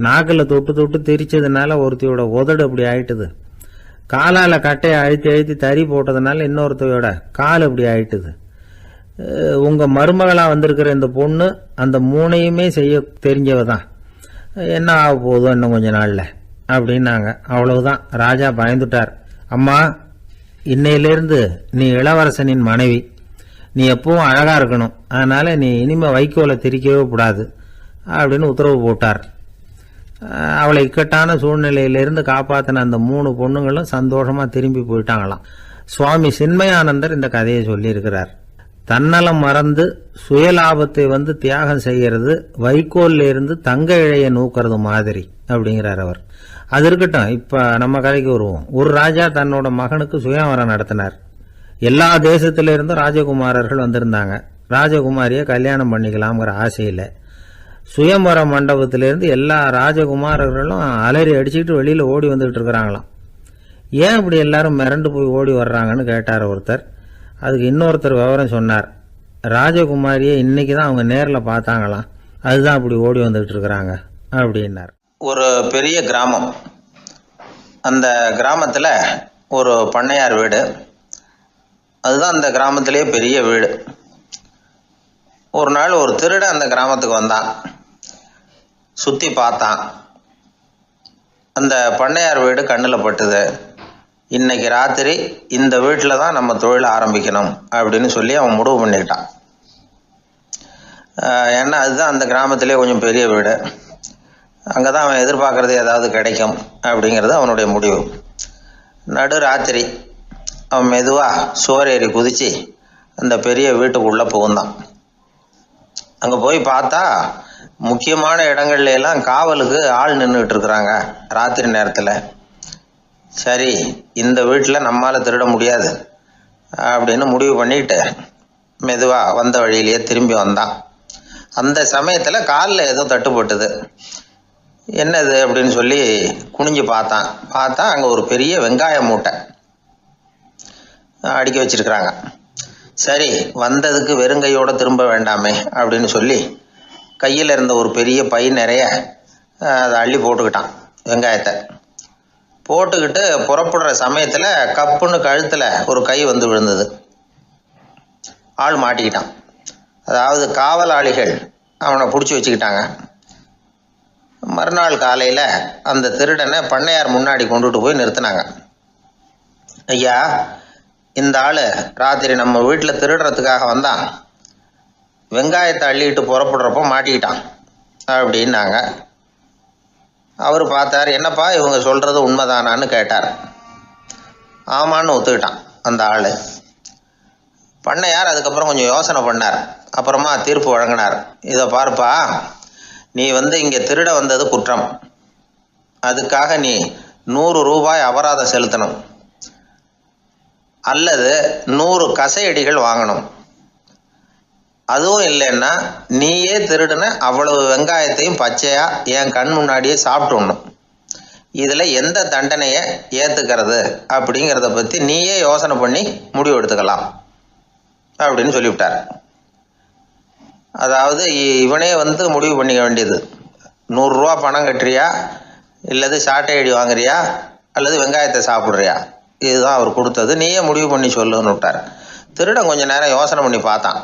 நாக்கில் தொட்டு தொட்டு திரிச்சதுனால ஒருத்தியோட உதடு அப்படி ஆயிட்டுது. காலால் கட்டையை அழுத்தி அழுத்தி தறி போட்டதுனால இன்னொருத்தையோட கால் அப்படி ஆயிட்டுது. உங்கள் மருமகளாக வந்திருக்கிற இந்த பொண்ணு அந்த 3ஐயுமே செய்ய தெரிஞ்சவ தான். என்ன ஆக போதும் இன்னும் கொஞ்ச நாளில் அப்படின்னாங்க. அவ்வளவுதான். ராஜா பயந்துட்டார். அம்மா, இன்னையிலேருந்து நீ இளவரசனின் மனைவி. நீ எப்பவும் அழகாக இருக்கணும். அதனால் நீ இனிமேல் வைக்கோலை திரிக்கவே கூடாது அப்படின்னு உத்தரவு போட்டார். அவளை இக்கட்டான சூழ்நிலையிலிருந்து காப்பாற்றின அந்த 3 பொண்ணுங்களும் சந்தோஷமாக திரும்பி போயிட்டாங்களாம். சுவாமி சின்மயானந்தர் இந்த கதையை சொல்லியிருக்கிறார். தன்னலம் மறந்து சுயலாபத்தை தியாகம் செய்கிறது வைக்கோல்ல இருந்து தங்க இழைய நூக்கிறது மாதிரி அப்படிங்கிறார் அவர். அது இருக்கட்டும், இப்ப நம்ம கதைக்கு வருவோம். ஒரு ராஜா தன்னோட மகனுக்கு சுயவரம் நடத்தினார். எல்லா தேசத்தில இருந்தும் ராஜகுமாரர்கள் வந்திருந்தாங்க. ராஜகுமாரியை கல்யாணம் பண்ணிக்கலாம்ங்கிற ஆசையில் சுயம்பர மண்டபத்திலிருந்து எல்லா ராஜகுமாரர்களும் அலறி அடிச்சுக்கிட்டு வெளியில் ஓடி வந்துகிட்டு இருக்கிறாங்களாம். ஏன் இப்படி எல்லாரும் மிரண்டு போய் ஓடி வர்றாங்கன்னு கேட்டார் ஒருத்தர். அதுக்கு இன்னொருத்தர் விவரம் சொன்னார். ராஜகுமாரியை இன்னைக்கு தான் அவங்க நேரில் பார்த்தாங்களாம், அதுதான் அப்படி ஓடி வந்துகிட்டு இருக்கிறாங்க அப்படின்னார். ஒரு பெரிய கிராமம். அந்த கிராமத்தில் ஒரு பண்ணையார் வீடு. அதுதான் அந்த கிராமத்திலேயே பெரிய வீடு. ஒரு நாள் ஒரு திருடன் அந்த கிராமத்துக்கு வந்தான். சுற்றி பார்த்தான். அந்த பண்ணையார் வீடு கண்ணில் பட்டுது. இன்னைக்கு ராத்திரி இந்த வீட்டில் தான் நம்ம தொழிலை ஆரம்பிக்கணும் அப்படின்னு சொல்லி அவன் முடிவு பண்ணிக்கிட்டான். ஏன்னா அதுதான் அந்த கிராமத்திலே கொஞ்சம் பெரிய வீடு. அங்கே தான் அவன் எதிர்பார்க்கறது ஏதாவது கிடைக்கும் அப்படிங்கிறது அவனுடைய முடிவு. நடு ராத்திரி அவன் மெதுவாக சுவரேறி குதித்து அந்த பெரிய வீட்டுக்குள்ளே புகுந்தான். அங்கே போய் பார்த்தா முக்கியமான இடங்கள்ல எல்லாம் காவலுக்கு ஆள் நின்றுட்டு இருக்கிறாங்க ராத்திரி நேரத்தில். சரி, இந்த வீட்டில் நம்மால் திருட முடியாது அப்படின்னு முடிவு பண்ணிட்டு மெதுவாக வந்த வழியிலேயே திரும்பி வந்தான். அந்த சமயத்தில் காலில் ஏதோ தட்டுப்பட்டுது. என்னது அப்படின்னு சொல்லி குனிஞ்சு பார்த்தா அங்கே ஒரு பெரிய வெங்காய மூட்டை அடுக்கி வச்சிருக்கிறாங்க. சரி, வந்ததுக்கு வெறுங்கையோடு திரும்ப வேண்டாமே அப்படின்னு சொல்லி கையில் இருந்த ஒரு பெரிய பை நிறைய அதை அள்ளி போட்டுக்கிட்டான். வெங்காயத்தை போட்டுக்கிட்டு புறப்படுற சமயத்தில் கப்புன்னு கழுத்தில் ஒரு கை விழுந்தது. ஆள் மாட்டிக்கிட்டான். அதாவது காவலாளிகள் அவனை பிடிச்சி வச்சுக்கிட்டாங்க. மறுநாள் காலையில் அந்த திருடனை பண்ணையார் முன்னாடி கொண்டுட்டு போய் நிறுத்தினாங்க. ஐயா, இந்த ஆள் ராத்திரி நம்ம வீட்டில் திருடுறதுக்காக வந்தான். வெங்காயத்தை அள்ளிட்டு புறப்படுறப்போ மாட்டிக்கிட்டான் அப்படின்னாங்க. அவர் பார்த்தார். என்னப்பா இவங்க சொல்கிறது உண்மைதானான்னு கேட்டார். ஆமான்னு ஒத்துக்கிட்டான் அந்த ஆள். பண்ணையார் அதுக்கப்புறம் கொஞ்சம் யோசனை பண்ணார். அப்புறமா தீர்ப்பு வழங்கினார். இதை பார்ப்பா, நீ இங்கே திருட வந்தது குற்றம். அதுக்காக நீ 100 ரூபாய் அபராதம் செலுத்தணும், அல்லது 100 கசையடிகள் வாங்கணும். அதுவும் இல்லைன்னா நீயே திருடுன அவ்வளவு வெங்காயத்தையும் பச்சையா என் கண் முன்னாடியே சாப்பிட்டுடணும். இதில் எந்த தண்டனையை ஏற்றுக்கிறது அப்படிங்கிறத பற்றி நீயே யோசனை பண்ணி முடிவு எடுத்துக்கலாம் அப்படின்னு சொல்லிவிட்டார். அதாவது இவனே முடிவு பண்ணிக்க வேண்டியது. 100 ரூபா பணம் கட்டுறியா, இல்லது சாட்டை அடி வாங்குறியா, அல்லது வெங்காயத்தை சாப்பிட்றியா இதுதான் அவர் கொடுத்தது, நீயே முடிவு பண்ணி சொல்லுன்னு விட்டார். திருடன் கொஞ்ச நேரம் யோசனை பண்ணி பார்த்தான்.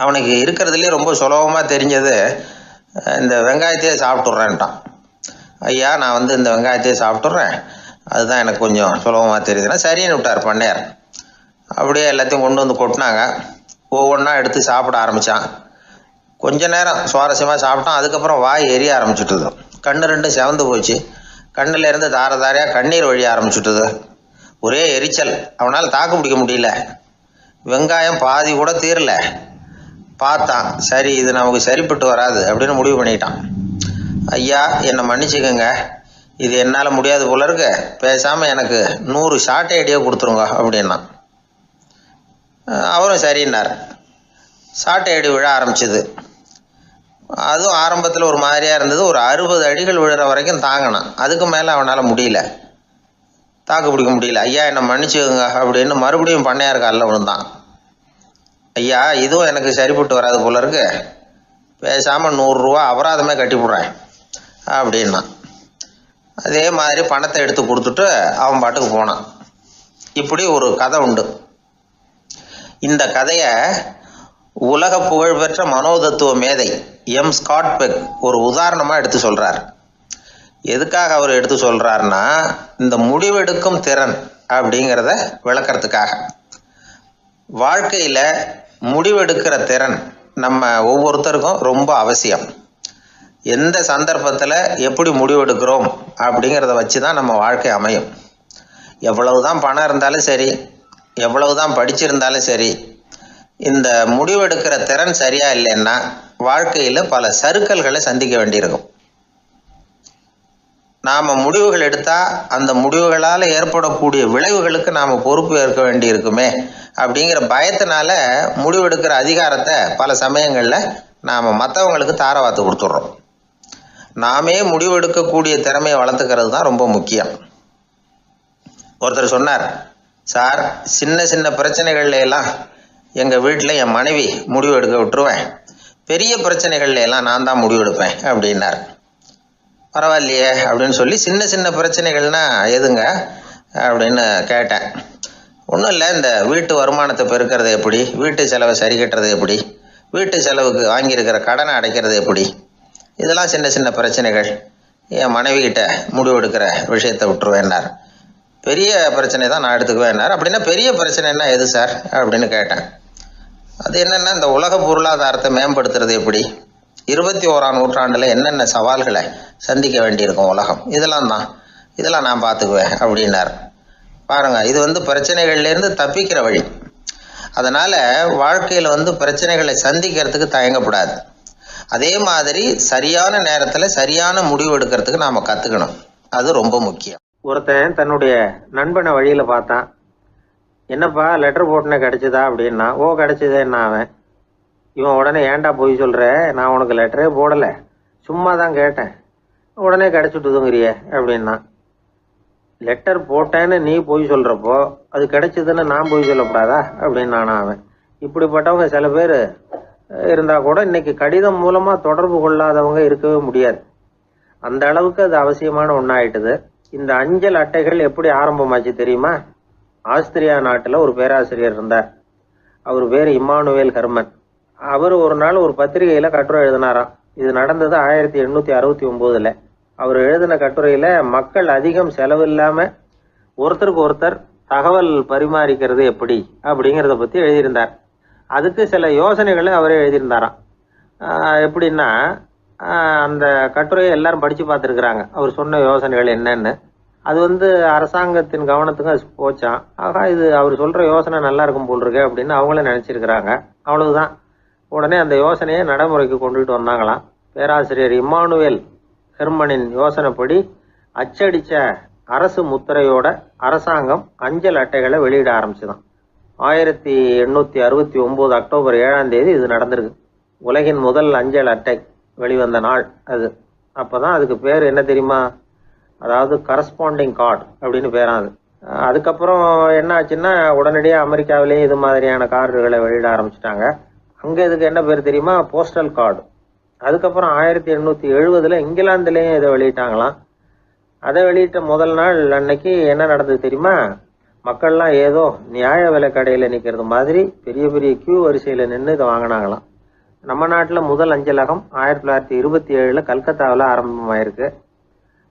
அவனுக்கு இருக்கிறதுலே ரொம்ப சுலபமாக தெரிஞ்சது இந்த வெங்காயத்தையே சாப்பிட்டுட்றேன்ட்டான். ஐயா, நான் இந்த வெங்காயத்தையே சாப்பிட்டுட்றேன், அதுதான் எனக்கு கொஞ்சம் சுலபமாக தெரியுதுன்னா சரின்னு விட்டார் பண்ணையார். அப்படியே எல்லாத்தையும் கொண்டு வந்து கொட்டினாங்க. ஒவ்வொன்றா எடுத்து சாப்பிட ஆரம்பித்தான். கொஞ்ச நேரம் சுவாரஸ்யமாக சாப்பிட்டான். அதுக்கப்புறம் வாய் எரிய ஆரம்பிச்சுட்டுது. கண்ணு ரெண்டும் செவந்து போச்சு. கண்ணில் இருந்து தார தாரையாக கண்ணீர் வழிய ஆரம்பிச்சுட்டுது. ஒரே எரிச்சல். அவனால் தாக்கு பிடிக்க முடியல. வெங்காயம் பாதி கூட தீரல. பார்த்தான், சரி இது நமக்கு சரிப்பட்டு வராது அப்படின்னு முடிவு பண்ணிட்டான். ஐயா, என்னை மன்னிச்சுக்கோங்க, இது என்னால் முடியாது போல இருக்கு, பேசாமல் எனக்கு 100 ஷார்ட் ஐடியா கொடுத்துருங்க அப்படின்னா. அவரும் சரின்னார். ஷார்ட் ஐடி விழ ஆரம்பிச்சிது. அதுவும் ஆரம்பத்தில் ஒரு மாதிரியாக இருந்தது. ஒரு 60 அடிகள் விழுற வரைக்கும் தாங்கினான். அதுக்கு மேலே அவனால் முடியல, தாக்கு பிடிக்க முடியல. ஐயா, என்னை மன்னிச்சுக்கோங்க அப்படின்னு மறுபடியும் பண்ணையார் காலில் விழுந்தான். ஐயா, இதுவும் எனக்கு சரிப்பட்டு வராது போல இருக்கு, பேசாமல் 100 ரூபா அபராதமே கட்டிவிடுறேன் அப்படின்னா. அதே மாதிரி பணத்தை எடுத்து கொடுத்துட்டு அவன் பாட்டுக்கு போனான். இப்படி ஒரு கதை உண்டு. இந்த கதையை உலக புகழ்பெற்ற மனோதத்துவ மேதை எம் ஸ்காட் பெக் ஒரு உதாரணமாக எடுத்து சொல்கிறார். எதுக்காக அவர் எடுத்து சொல்கிறாருன்னா, இந்த முடிவெடுக்கும் திறன் அப்படிங்கிறத விளக்கறதுக்காக. வாழ்க்கையில் முடிவெடுக்கிற திறன் நம்ம ஒவ்வொருத்தருக்கும் ரொம்ப அவசியம். எந்த சந்தர்ப்பத்தில் எப்படி முடிவெடுக்கிறோம் அப்படிங்கிறத வச்சு தான் நம்ம வாழ்க்கை அமையும். எவ்வளவு தான் பணம் இருந்தாலும் சரி, எவ்வளவு தான் படிச்சிருந்தாலும் சரி, இந்த முடிவெடுக்கிற திறன் சரியா இல்லைன்னா வாழ்க்கையில் பல சறுக்கல்களை சந்திக்க வேண்டியிருக்கும். நாம் முடிவுகள் எடுத்தால் அந்த முடிவுகளால் ஏற்படக்கூடிய விளைவுகளுக்கு நாம் பொறுப்பு ஏற்க வேண்டியிருக்குமே அப்படிங்கிற பயத்தினால முடிவெடுக்கிற அதிகாரத்தை பல சமயங்களில் நாம் மற்றவங்களுக்கு தாரவாத்து கொடுத்துட்றோம். நாமே முடிவெடுக்கக்கூடிய திறமையை வளர்த்துக்கிறது தான் ரொம்ப முக்கியம். ஒருத்தர் சொன்னார், சார், சின்ன சின்ன பிரச்சனைகள்ல எல்லாம் எங்கள் வீட்டில் என் மனைவி முடிவு எடுக்க விட்டுருவேன், பெரிய பிரச்சனைகள்ல எல்லாம் நான் தான் முடிவு எடுப்பேன் அப்படின்னார். பரவாயில்லையே அப்படின்னு சொல்லி, சின்ன சின்ன பிரச்சனைகள்னா எதுங்க அப்படின்னு கேட்டேன். ஒன்றும் இல்லை, இந்த வீட்டு வருமானத்தை பெருக்கிறது எப்படி, வீட்டு செலவை சரி கட்டுறது எப்படி, வீட்டு செலவுக்கு வாங்கியிருக்கிற கடனை அடைக்கிறது எப்படி, இதெல்லாம் சின்ன சின்ன பிரச்சனைகள், என் மனைவி கிட்ட முடிவு எடுக்கிற விஷயத்தை விட்டுருவேன்னார். பெரிய பிரச்சனை தான் நான் எடுத்துக்குவேன்னார். அப்படின்னா பெரிய பிரச்சனைன்னா எது சார் அப்படின்னு கேட்டேன். அது என்னென்னா, இந்த உலக பொருளாதாரத்தை மேம்படுத்துறது எப்படி, 21ஆம் நூற்றாண்டில் என்னென்ன சவால்களை சந்திக்க வேண்டியிருக்கும் உலகம், இதெல்லாம் நான் பார்த்துக்குவேன் அப்படின்னார். பாருங்க, இது பிரச்சனைகள்லேருந்து தப்பிக்கிற வழி. அதனால் வாழ்க்கையில் பிரச்சனைகளை சந்திக்கிறதுக்கு தயங்கக்கூடாது. அதே மாதிரி சரியான நேரத்தில் சரியான முடிவு எடுக்கிறதுக்கு நாம் கற்றுக்கணும். அது ரொம்ப முக்கியம். ஒருத்தன் தன்னுடைய நண்பனை வழியில் பார்த்தான். என்னப்பா லெட்டர் போட்டுனே கிடச்சிதா அப்படின்னா. ஓ, கிடச்சிதேன்னா அவன். இவன் உடனே, ஏன்டா போய் சொல்கிற, நான் உனக்கு லெட்டரே போடலை, சும்மா தான் கேட்டேன், உடனே கிடச்சிட்டுதுங்கிறிய அப்படின்னா. லெட்டர் போட்டேன்னு நீ போய் சொல்கிறப்போ அது கிடைச்சதுன்னு நான் போய் சொல்லக்கூடாதா அப்படின்னானா அவன். இப்படிப்பட்டவங்க சில பேர் இருந்தால் கூட இன்னைக்கு கடிதம் மூலமாக தொடர்பு கொள்ளாதவங்க இருக்கவே முடியாது. அந்த அளவுக்கு அது அவசியமான ஒன்றாயிட்டுது. இந்த அஞ்சல் அட்டைகள் எப்படி ஆரம்பமாச்சு தெரியுமா? ஆஸ்திரியா நாட்டில் ஒரு பேராசிரியர் இருந்தார். அவர் பேர் இம்மானுவேல் ஹெர்மன். அவர் ஒரு நாள் ஒரு பத்திரிகையில் கட்டுரை எழுதினாராம். இது நடந்தது 1869. அவர் எழுதின கட்டுரையில் மக்கள் அதிகம் செலவு இல்லாமல் ஒருத்தருக்கு ஒருத்தர் தகவல் பரிமாறிக்கிறது எப்படி அப்படிங்கிறத பற்றி எழுதியிருந்தார். அதுக்கு சில யோசனைகளை அவரே எழுதியிருந்தாராம். எப்படின்னா, அந்த கட்டுரையை எல்லாரும் படித்து பார்த்துருக்குறாங்க, அவர் சொன்ன யோசனைகள் என்னன்னு. அது அரசாங்கத்தின் கவனத்துக்கு அது போச்சான். ஆகா, இது அவர் சொல்கிற யோசனை நல்லா இருக்கும் போல் இருக்கு அப்படின்னு அவங்களே நினச்சிருக்கிறாங்க. அவ்வளவுதான். உடனே அந்த யோசனையை நடைமுறைக்கு கொண்டுகிட்டு வந்தாங்களாம். பேராசிரியர் இம்மானுவேல் ஹெர்மனின் யோசனைப்படி அச்சடித்த அரசு முத்திரையோட அரசாங்கம் அஞ்சல் அட்டைகளை வெளியிட ஆரம்பிச்சுதான். 1869 அக்டோபர் 7ஆம் தேதி இது நடந்திருக்கு. உலகின் முதல் அஞ்சல் அட்டை வெளிவந்த நாள் அது. அப்போதான் அதுக்கு பேர் என்ன தெரியுமா? அதாவது கரஸ்பாண்டிங் கார்டு அப்படின்னு பேராது. அதுக்கப்புறம் என்ன ஆச்சுன்னா, உடனடியாக அமெரிக்காவிலேயே இது மாதிரியான கார்டுகளை வெளியிட ஆரம்பிச்சிட்டாங்க. அங்கே இதுக்கு என்ன பேர் தெரியுமா? Postal card. அதுக்கப்புறம் 1870 இங்கிலாந்துலேயும் இதை வெளியிட்டாங்களாம். அதை வெளியிட்ட முதல் நாள் அன்னைக்கு என்ன நடந்தது தெரியுமா? மக்கள்லாம் ஏதோ நியாய விலை கடையில் நிற்கிறது மாதிரி பெரிய பெரிய கியூ வரிசையில் நின்று இதை வாங்கினாங்களாம். நம்ம நாட்டில் முதல் அஞ்சலகம் 1927 கல்கத்தாவில் ஆரம்பமாயிருக்கு.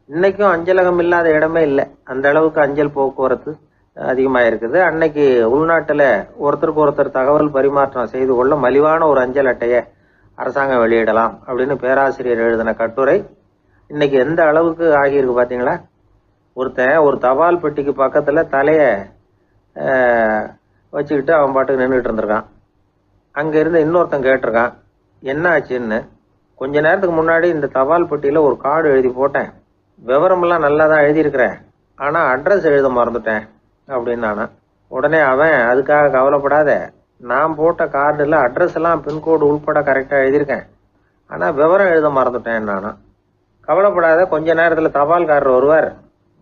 இன்னைக்கும் அஞ்சலகம் இல்லாத இடமே இல்லை. அந்த அளவுக்கு அஞ்சல் போக்குவரத்து அதிகமாக இருக்குது. அன்னைக்கு உள்நாட்டில் ஒருத்தருக்கு ஒருத்தர் தகவல் பரிமாற்றம் செய்து கொள்ள மலிவான ஒரு அஞ்சல் அட்டையை அரசாங்கம் வெளியிடலாம் அப்படின்னு பேராசிரியர் எழுதின கட்டுரை இன்னைக்கு எந்த அளவுக்கு ஆகியிருக்கு பார்த்தீங்களா? ஒருத்தன் ஒரு தபால் பெட்டிக்கு பக்கத்தில் தலையை வச்சுக்கிட்டு அவன் பாட்டுக்கு நின்றுட்டு இருந்திருக்கான். அங்கே இருந்து இன்னொருத்தன் கேட்டிருக்கான், என்ன ஆச்சுன்னு. கொஞ்ச நேரத்துக்கு முன்னாடி இந்த தபால் பெட்டியில் ஒரு கார்டு எழுதி போட்டேன், விவரமெல்லாம் நல்லா தான் எழுதியிருக்கிறேன், ஆனால் அட்ரஸ் எழுத மறந்துட்டேன் அப்படின்னு நானா. உடனே அவன், அதுக்காக கவலைப்படாத, நான் போட்ட கார்டில் அட்ரஸ் எல்லாம் பின்கோடு உள்பட கரெக்டாக எழுதியிருக்கேன், ஆனால் விவரம் எழுத மறந்துட்டேன் நானா. கவலைப்படாத, கொஞ்ச நேரத்தில் தபால்காரர் வருவார்,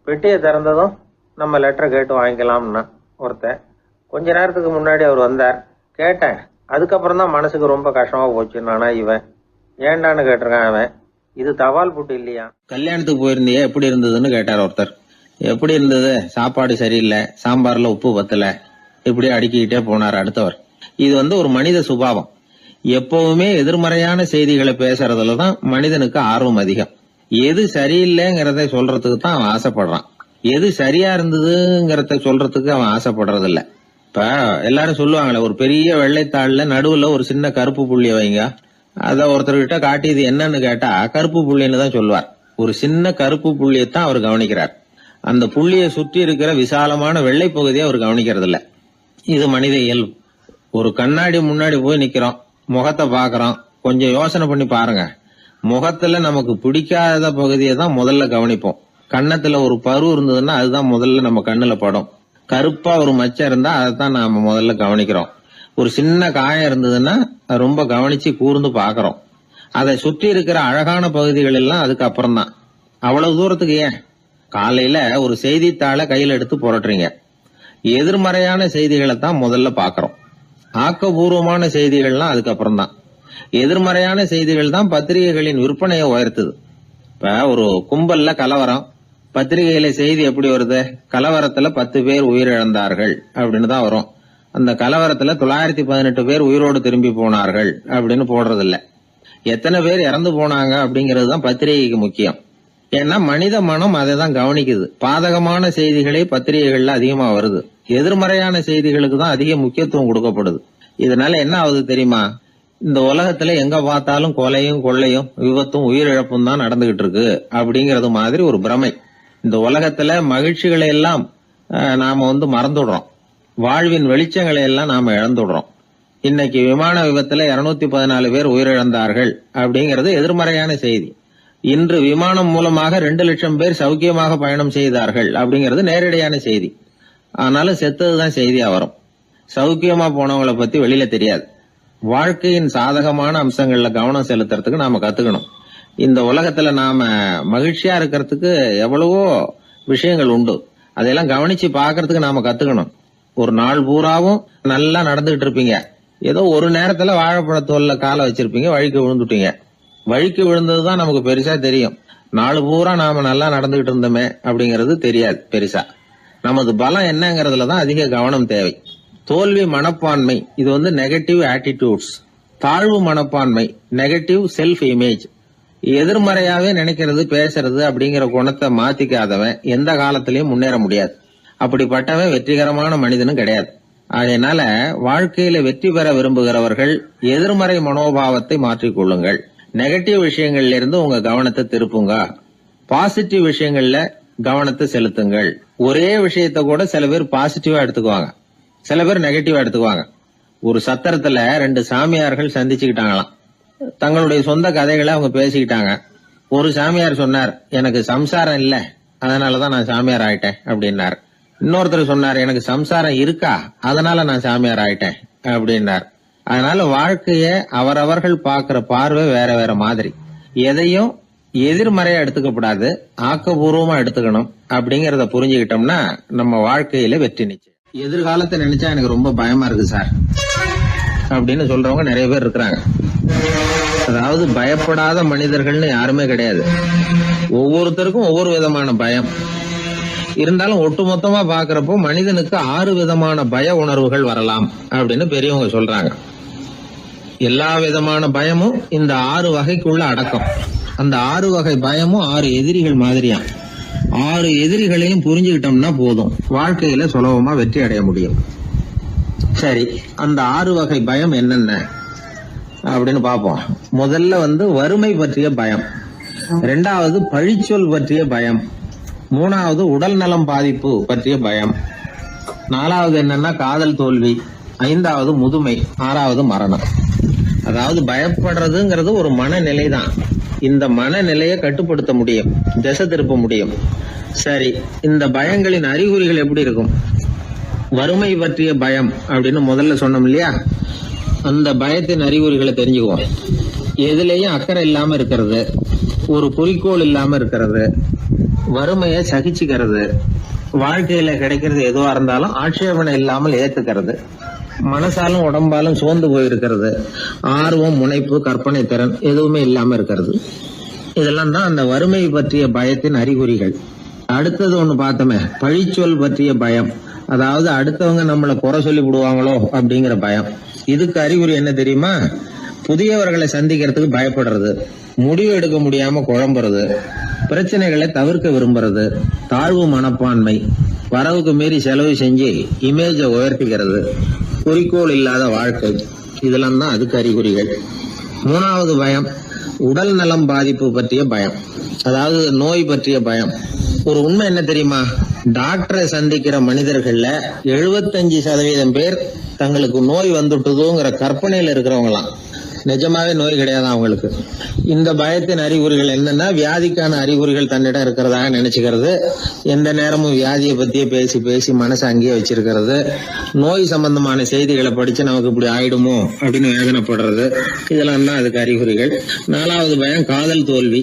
பெட்டியை திறந்ததும் நம்ம லெட்டரை கேட்டு வாங்கிக்கலாம்னா ஒருத்தன். கொஞ்ச நேரத்துக்கு முன்னாடி அவர் வந்தார், கேட்டேன், அதுக்கப்புறம் தான் மனசுக்கு ரொம்ப கஷ்டமாக போச்சு நானா. இவன் ஏண்டான்னு கேட்டிருக்கான். அவன், இது தபால் புட்டு இல்லையா? கல்யாணத்துக்கு போயிருந்தியே, எப்படி இருந்ததுன்னு கேட்டார் ஒருத்தர். எப்படி இருந்தது? சாப்பாடு சரியில்லை, சாம்பார்ல உப்பு பத்தல, இப்படி அடுக்கிக்கிட்டே போனார் அடுத்தவர். இது ஒரு மனித சுபாவம். எப்பவுமே எதிர்மறையான செய்திகளை பேசுறதுல தான் மனிதனுக்கு ஆர்வம் அதிகம். எது சரியில்லைங்கிறத சொல்றதுக்கு தான் அவன் ஆசைப்படுறான். எது சரியா இருந்ததுங்கிறத சொல்றதுக்கு அவன் ஆசைப்படுறது இல்ல. இப்ப எல்லாரும் சொல்லுவாங்களே, ஒரு பெரிய வெள்ளைத்தாள்ல நடுவுல ஒரு சின்ன கருப்பு புள்ளிய வைங்க, அத ஒருத்தர்கிட்ட காட்டி இது என்னன்னு கேட்டா கருப்பு புள்ளின்னு தான் சொல்லுவார். ஒரு சின்ன கருப்பு புள்ளியத்தான் அவர் கவனிக்கிறார். அந்த புள்ளியை சுற்றி இருக்கிற விசாலமான வெள்ளை பகுதியை அவர் கவனிக்கிறது இல்ல. இது மனித இயல்பு. ஒரு கண்ணாடி முன்னாடி போய் நிக்கிறோம், முகத்தை பாக்குறோம், கொஞ்சம் யோசனை பண்ணி பாருங்க. முகத்துல நமக்கு பிடிக்காத பகுதியை தான் முதல்ல கவனிப்போம். கன்னத்துல ஒரு பரு இருந்ததுன்னா அதுதான் முதல்ல நம்ம கண்ணுல படும். கருப்பா ஒரு மச்சம் இருந்தா அதைத்தான் நாம முதல்ல கவனிக்கிறோம். ஒரு சின்ன காயம் இருந்ததுன்னா ரொம்ப கவனிச்சு கூர்ந்து பாக்குறோம். அதை சுற்றி இருக்கிற அழகான பகுதிகள் எல்லாம் அதுக்கு அப்புறம் தான். அவ்வளவு தூரத்துக்கு ஏன்? காலையில ஒரு செய்தித்தாளை கையில எடுத்து புரட்டுறீங்க, எதிர்மறையான செய்திகளை தான் முதல்ல பாக்குறோம். ஆக்கப்பூர்வமான செய்திகள்லாம் அதுக்கப்புறம் தான். எதிர்மறையான செய்திகள் தான் பத்திரிகைகளின் விற்பனையை உயர்த்துது. இப்ப ஒரு கும்பல்ல கலவரம், பத்திரிகையில செய்தி எப்படி வருது? கலவரத்துல 10 பேர் உயிரிழந்தார்கள் அப்படின்னு தான் வரும். அந்த கலவரத்துல 918 பேர் உயிரோடு திரும்பி போனார்கள் அப்படின்னு போடுறது இல்ல. எத்தனை பேர் இறந்து போனாங்க அப்படிங்கிறது தான் பத்திரிகைக்கு முக்கியம். ஏன்னா மனித மனம் அதை தான் கவனிக்குது. பாதகமான செய்திகளே பத்திரிகைகள்ல அதிகமா வருது, எதிர்மறையான செய்திகளுக்கு தான் அதிக முக்கியத்துவம் கொடுக்கப்படுது. இதனால என்ன ஆகுது தெரியுமா? இந்த உலகத்துல எங்க பார்த்தாலும் கொலையும் கொள்ளையும் விபத்தும் உயிரிழப்பும் தான் நடந்துகிட்டு இருக்கு அப்படிங்கறது மாதிரி ஒரு பிரமை. இந்த உலகத்துல மகிழ்ச்சிகளை எல்லாம் நாம மறந்துடுறோம். வாழ்வின் வெளிச்சங்களை எல்லாம் நாம இழந்துடுறோம். இன்னைக்கு விமான விபத்துல 214 பேர் உயிரிழந்தார்கள் அப்படிங்கிறது எதிர்மறையான செய்தி. இன்று விமானம் மூலமாக 2 லட்சம் பேர் சௌக்கியமாக பயணம் செய்தார்கள் அப்படிங்கிறது நேரடியான செய்தி. ஆனாலும் செத்ததுதான் செய்தியா வரும். சௌக்கியமா போனவங்களை பத்தி வெளியில தெரியாது. வாழ்க்கையின் சாதகமான அம்சங்கள்ல கவனம் செலுத்துறதுக்கு நாம கத்துக்கணும். இந்த உலகத்துல நாம மகிழ்ச்சியா இருக்கிறதுக்கு எவ்வளவோ விஷயங்கள் உண்டு. அதையெல்லாம் கவனிச்சு பாக்குறதுக்கு நாம கத்துக்கணும். ஒரு நாள் பூராவும் நல்லா நடந்துகிட்டு இருப்பீங்க, ஏதோ ஒரு நேரத்துல வாழைப்பழத்தோல்ல காலை வச்சிருப்பீங்க, வழிக்கு விழுந்துட்டீங்க. வழிக்கு விழுந்ததுதான் நமக்கு பெருசா தெரியும். நாலு பூரா நாம நல்லா நடந்துகிட்டு இருந்தோமே அப்படிங்கறது தெரியாது பெருசா. நமது பலம் என்னங்கறதுலதான் அதிக கவனம் தேவை. தோல்வி மனப்பான்மை, இது நெகட்டிவ் ஆட்டிடியூட்ஸ். தாழ்வு மனப்பான்மை, நெகட்டிவ் செல்ஃப் இமேஜ். எதிர்மறையாவே நினைக்கிறது பேசுறது அப்படிங்கிற குணத்தை மாத்திக்காதவன் எந்த காலத்திலயும் முன்னேற முடியாது. அப்படிப்பட்டவன் வெற்றிகரமான மனிதனும் கிடையாது. அதனால வாழ்க்கையில வெற்றி பெற விரும்புகிறவர்கள் எதிர்மறை மனோபாவத்தை மாற்றிக்கொள்ளுங்கள். நெகட்டிவ் விஷயங்கள்ல இருந்து உங்க கவனத்தை திருப்புங்க. பாசிட்டிவ் விஷயங்கள்ல கவனத்தை செலுத்துங்கள். ஒரே விஷயத்த கூட சில பேர் பாசிட்டிவா எடுத்துக்குவாங்க, சில பேர் நெகட்டிவா எடுத்துக்குவாங்க. ஒரு சத்திரத்துல 2 சாமியார்கள் சந்திச்சுக்கிட்டாங்களாம். தங்களுடைய சொந்த கதைகளை அவங்க பேசிக்கிட்டாங்க. ஒரு சாமியார் சொன்னார், எனக்கு சம்சாரம் இல்ல, அதனாலதான் நான் சாமியார் ஆயிட்டேன் அப்படின்னார். இன்னொருத்தர் சொன்னார், எனக்கு சம்சாரம் இருக்கா, அதனால நான் சாமியார் ஆயிட்டேன் அப்படின்னார். அதனால வாழ்க்கைய அவரவர்கள் பாக்குற பார்வை வேற வேற மாதிரி. எதையும் எதிர்மறையா எடுத்துக்கப்படாது, ஆக்கப்பூர்வமா எடுத்துக்கணும். அப்படிங்கறத புரிஞ்சுக்கிட்டோம்னா நம்ம வாழ்க்கையில வெற்றி நிச்சயம். எதிர்காலத்தை நினைச்சா எனக்கு ரொம்ப பயமா இருக்கு சார் அப்படின்னு சொல்றவங்க நிறைய பேர் இருக்கிறாங்க. அதாவது பயப்படாத மனிதர்கள்னு யாருமே கிடையாது. ஒவ்வொருத்தருக்கும் ஒவ்வொரு விதமான பயம் இருந்தாலும் ஒட்டுமொத்தமா பாக்குறப்போ மனிதனுக்கு 6 விதமான பய உணர்வுகள் வரலாம் அப்படின்னு பெரியவங்க சொல்றாங்க. எல்லா விதமான பயமும் இந்த 6 வகைக்குள்ள அடக்கம். அந்த 6 வகை பயமும் 6 எதிரிகள் மாதிரியா. 6 எதிரிகளையும் புரிஞ்சுக்கிட்டோம்னா போதும், வாழ்க்கையில சுலபமா வெற்றி அடைய முடியும். சரி, அந்த 6 வகை பயம் என்னென்ன அப்படின்னு பார்ப்போம். முதல்ல வறுமை பற்றிய பயம், 2வது பழிச்சொல் பற்றிய பயம், 3வது உடல் நலம் பாதிப்பு பற்றிய பயம், 4வது என்னன்னா காதல் தோல்வி, 5வது முதுமை, 6வது மரணம். அதாவது பயப்படுறதுங்கிறது ஒரு மனநிலை தான். இந்த மனநிலையை கட்டுப்படுத்த முடியும், திசை திருப்ப முடியும். சரி, இந்த பயங்களின் அறிகுறிகள் எப்படி இருக்கும்? வறுமை பற்றிய பயம் அப்படின்னு முதல்ல சொன்னோம் இல்லையா, அந்த பயத்தின் அறிகுறிகளை தெரிஞ்சுக்குவோம். எதுலேயும் அக்கறை இல்லாம இருக்கிறது, ஒரு குறிக்கோள் இல்லாம இருக்கிறது, வறுமையை சகிச்சுக்கிறது, வாழ்க்கையில கிடைக்கிறது எதுவா இருந்தாலும் ஆட்சேபனை இல்லாமல் ஏத்துக்கிறது, மனசாலும் உடம்பாலும் சோர்ந்து போயிருக்கிறது, ஆர்வம், முனைப்பு, கற்பனை திறன் எதுவுமே இல்லாம இருக்கிறது. இதெல்லாம் தான் அந்த வறுமை பற்றிய பயத்தின் அறிகுறிகள். அடுத்தது ஒண்ணு பார்த்தோமே, பழிச்சொல் பற்றிய பயம். அதாவது அடுத்தவங்க நம்மளை குறை சொல்லி விடுவாங்களோ அப்படிங்கிற பயம். இதுக்கு அறிகுறி என்ன தெரியுமா? புதியவர்களை சந்திக்கிறதுக்கு பயப்படுறது, முடிவு எடுக்க முடியாம குழம்புறது, பிரச்சனைகளை தவிர்க்க விரும்புறது, தாழ்வு மனப்பான்மை, வரவுக்கு மீறி செலவு செஞ்சு இமேஜை உயர்த்திக்கிறது, குறிக்கோள் இல்லாத வாழ்க்கை. இதெல்லாம் தான் அதுக்கு அறிகுறிகள். 3வது பயம் உடல் நலம் பாதிப்பு பற்றிய பயம், அதாவது நோய் பற்றிய பயம். ஒரு உண்மை என்ன தெரியுமா? டாக்டரை சந்திக்கிற மனிதர்கள்ல 75% பேர் தங்களுக்கு நோய் வந்துட்டுதுங்கிற கற்பனையில இருக்கிறவங்களாம். நிஜமாவே நோய் கிடையாது அவங்களுக்கு. இந்த பயத்தின் அறிகுறிகள் என்னன்னா, வியாதிக்கான அறிகுறிகள் தன்னிடம் இருக்கிறதாக நினைச்சுக்கிறது, எந்த நேரமும் வியாதியை பத்தியே பேசி பேசி மனசை அங்கேயே வச்சிருக்கிறது, நோய் சம்பந்தமான செய்திகளை படிச்சு நமக்கு இப்படி ஆயிடுமோ அப்படின்னு வேதனைப்படுறது. இதெல்லாம் தான் அதுக்கு அறிகுறிகள். 4வது பயம் காதல் தோல்வி.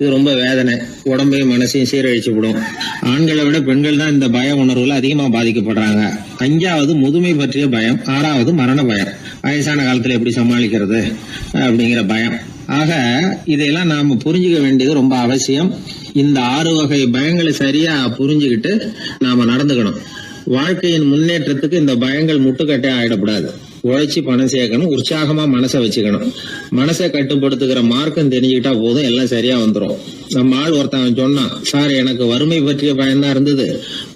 இது ரொம்ப வேதனை, உடம்பையும் மனசையும் சீரழிச்சு விடும். ஆண்களை விட பெண்கள் தான் இந்த பய உணர்வுல அதிகமா பாதிக்கப்படுறாங்க. 5வது முதுமை பற்றிய பயம். 6வது மரண பயம், வயசான காலத்துல எப்படி சமாளிக்கிறது அப்படிங்கிற பயம். ஆக இதையெல்லாம் நாம புரிஞ்சுக்க வேண்டியது ரொம்ப அவசியம். இந்த 6 வகை பயங்களை சரியா புரிஞ்சுக்கிட்டு நாம நடந்துக்கணும். வாழ்க்கையின் முன்னேற்றத்துக்கு இந்த பயங்கள் முட்டுக்கட்டே ஆயிடக்கூடாது. உழைச்சி பணம் சேர்க்கணும், உற்சாகமா மனசை வச்சுக்கணும். மனசை கட்டுப்படுத்துகிற மார்க்கம் தெரிஞ்சுக்கிட்டா போதும், எல்லாம் சரியா வந்துடும். நம்ம ஆள் ஒருத்தன் சொன்னான், சார் எனக்கு வறுமை பற்றிய பயம்தான் இருந்தது,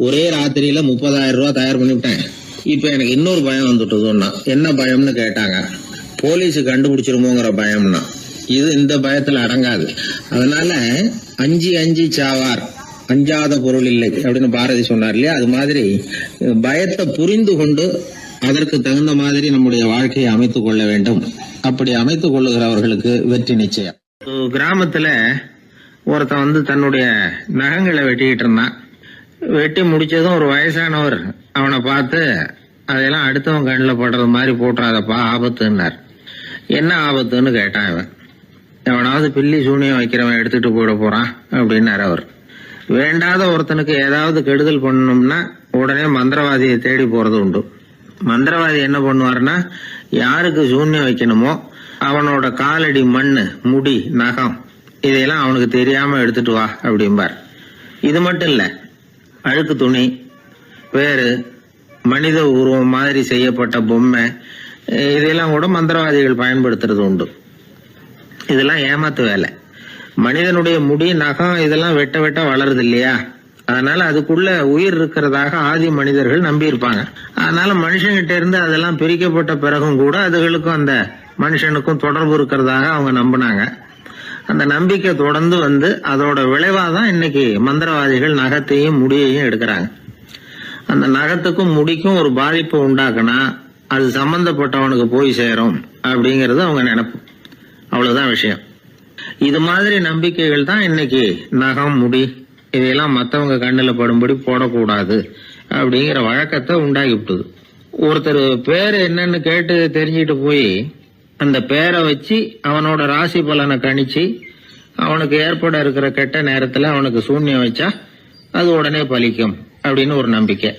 ஒரே ராத்திரியில 30,000 ரூபாய் தயார் பண்ணிவிட்டேன், இப்ப எனக்கு இன்னொரு பயம் வந்துட்டுதுன்னா. என்ன பயம்னு கேட்டாங்க. போலீஸ் கண்டுபிடிச்சிருமோங்கிற பயம்னா. இது இந்த பயத்துல அடங்காது. அதனால அஞ்சி சாவார், அஞ்சாத பொருள் இல்லை அப்படின்னு பாரதி சொன்னார் இல்லையா, அது மாதிரி பயத்தை புரிந்து கொண்டு அதற்கு தகுந்த மாதிரி நம்முடைய வாழ்க்கையை அமைத்துக் கொள்ள வேண்டும். அப்படி அமைத்துக் கொள்ளுகிறவர்களுக்கு வெற்றி நிச்சயம். கிராமத்துல ஒருத்தன் தன்னுடைய நகங்களை வெட்டிக்கிட்டு இருந்தான். வெட்டி முடிச்சதும் ஒரு வயசானவர் அவனை பார்த்து, அதெல்லாம் அடுத்தவன் கண்ணில் படுறது மாதிரி போட்டுறாதப்பா, ஆபத்துன்னார். என்ன ஆபத்துன்னு கேட்டான் இவன். எவனாவது பில்லி சூனியம் வைக்கிறவன் எடுத்துட்டு போயிட போறான் அப்படின்னாரு அவர். வேண்டாத ஒருத்தனுக்கு ஏதாவது கெடுதல் பண்ணணும்னா உடனே மந்திரவாதியை தேடி போறது உண்டு. மந்திரவாதி என்ன பண்ணுவாருன்னா, யாருக்கு சூன்யம் வைக்கணுமோ அவனோட காலடி மண்ணு, முடி, நகம் இதையெல்லாம் அவனுக்கு தெரியாம எடுத்துட்டு வா அப்படிம்பார். இது மட்டும் இல்ல, அழுக்கு துணி, வேறு மனித உருவம் மாதிரி செய்யப்பட்ட பொம்மை இதெல்லாம் கூட மந்திரவாதிகள் பயன்படுத்துறது உண்டு. இதெல்லாம் ஏமாத்து வேலை. மனிதனுடைய முடி, நகம் இதெல்லாம் வெட்ட வெட்ட வளருது இல்லையா, அதனால அதுக்குள்ள உயிர் இருக்கிறதாக ஆதி மனிதர்கள் நம்பி இருப்பாங்க. அதனால மனுஷங்கிட்ட இருந்து அதெல்லாம் பிரிக்கப்பட்ட பிறகும் கூட அதுகளுக்கும் அந்த மனுஷனுக்கும் தொடர்பு இருக்கிறதாக அவங்க நம்பினாங்க. அந்த நம்பிக்கை தொடர்ந்து அதோட விளைவாதான் இன்னைக்கு மந்திரவாதிகள் நகத்தையும் முடியையும் எடுக்கிறாங்க. அந்த நகத்துக்கும் முடிக்கும் ஒரு பாதிப்பு உண்டாக்குனா அது சம்பந்தப்பட்டவனுக்கு போய் சேரும் அப்படிங்கறது அவங்க நினைப்பு. அவ்வளவுதான் விஷயம். இது மாதிரி நம்பிக்கைகள் தான் இன்னைக்கு நகம், முடி இதையெல்லாம் மற்றவங்க கண்ணில் படும்படி போடக்கூடாது அப்படிங்கிற வழக்கத்தை உண்டாக்கி விட்டுது. ஒருத்தர் பேர் என்னன்னு கேட்டு தெரிஞ்சுட்டு போய் அந்த பேரை வச்சு அவனோட ராசி பலனை கணிச்சு அவனுக்கு ஏற்பட இருக்கிற கெட்ட நேரத்துல அவனுக்கு சூன்யம் வச்சா அது உடனே பலிக்கும் அப்படின்னு ஒரு நம்பிக்கை.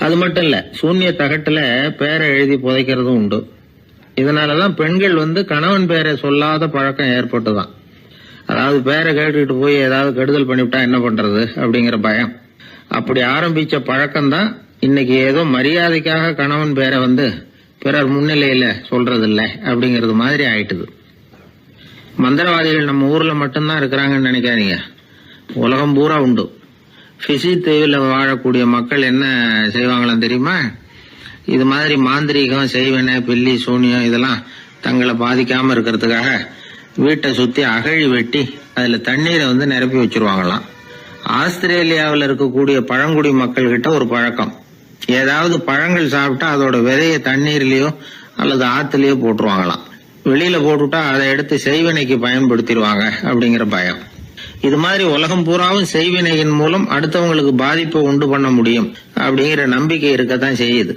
அது மட்டும் இல்ல, சூன்ய தகட்டுல பேரை எழுதி புதைக்கிறதும் உண்டு. இதனாலதான் பெண்கள் கணவன் பேரை சொல்லாத பழக்கம் ஏற்பட்டுதான். அதாவது பேரை கேட்டுக்கிட்டு போய் ஏதாவது கெடுதல் பண்ணிவிட்டா என்ன பண்றது அப்படிங்கிற பயம். அப்படி ஆரம்பிச்ச பழக்கம்தான் இன்னைக்கு ஏதோ மரியாதைக்காக கணவன் பேரை பிறர் முன்னிலையில சொல்றது இல்லை அப்படிங்கறது மாதிரி ஆயிட்டுது. மந்திரவாதிகள் நம்ம ஊர்ல மட்டும்தான் இருக்கிறாங்கன்னு நினைக்காதீங்க, உலகம் பூரா உண்டு. பிசி தீவில் வாழக்கூடிய மக்கள் என்ன செய்வாங்களாம் தெரியுமா? இது மாதிரி மாந்திரீகம், செய்வன, பில்லி, சூனியம் இதெல்லாம் தங்களை பாதிக்காம இருக்கிறதுக்காக வீட்டை சுத்தி அகழி வெட்டி அதுல தண்ணீரை நிரப்பி வச்சிருவாங்களாம். ஆஸ்திரேலியாவில் இருக்கக்கூடிய பழங்குடி மக்கள் கிட்ட ஒரு பழக்கம், ஏதாவது பழங்கள் சாப்பிட்டா அதோட விதைய தண்ணீர்லயோ அல்லது ஆத்துலயோ போட்டுருவாங்களாம். வெளியில போட்டுட்டா அதை எடுத்து செய்வினைக்கு பயன்படுத்திடுவாங்க அப்படிங்கிற பயம். இது மாதிரி உலகம் பூராவும் செய்வினையின் மூலம் அடுத்தவங்களுக்கு பாதிப்பை உண்டு பண்ண முடியும் அப்படிங்கிற நம்பிக்கை இருக்கத்தான் செய்யுது.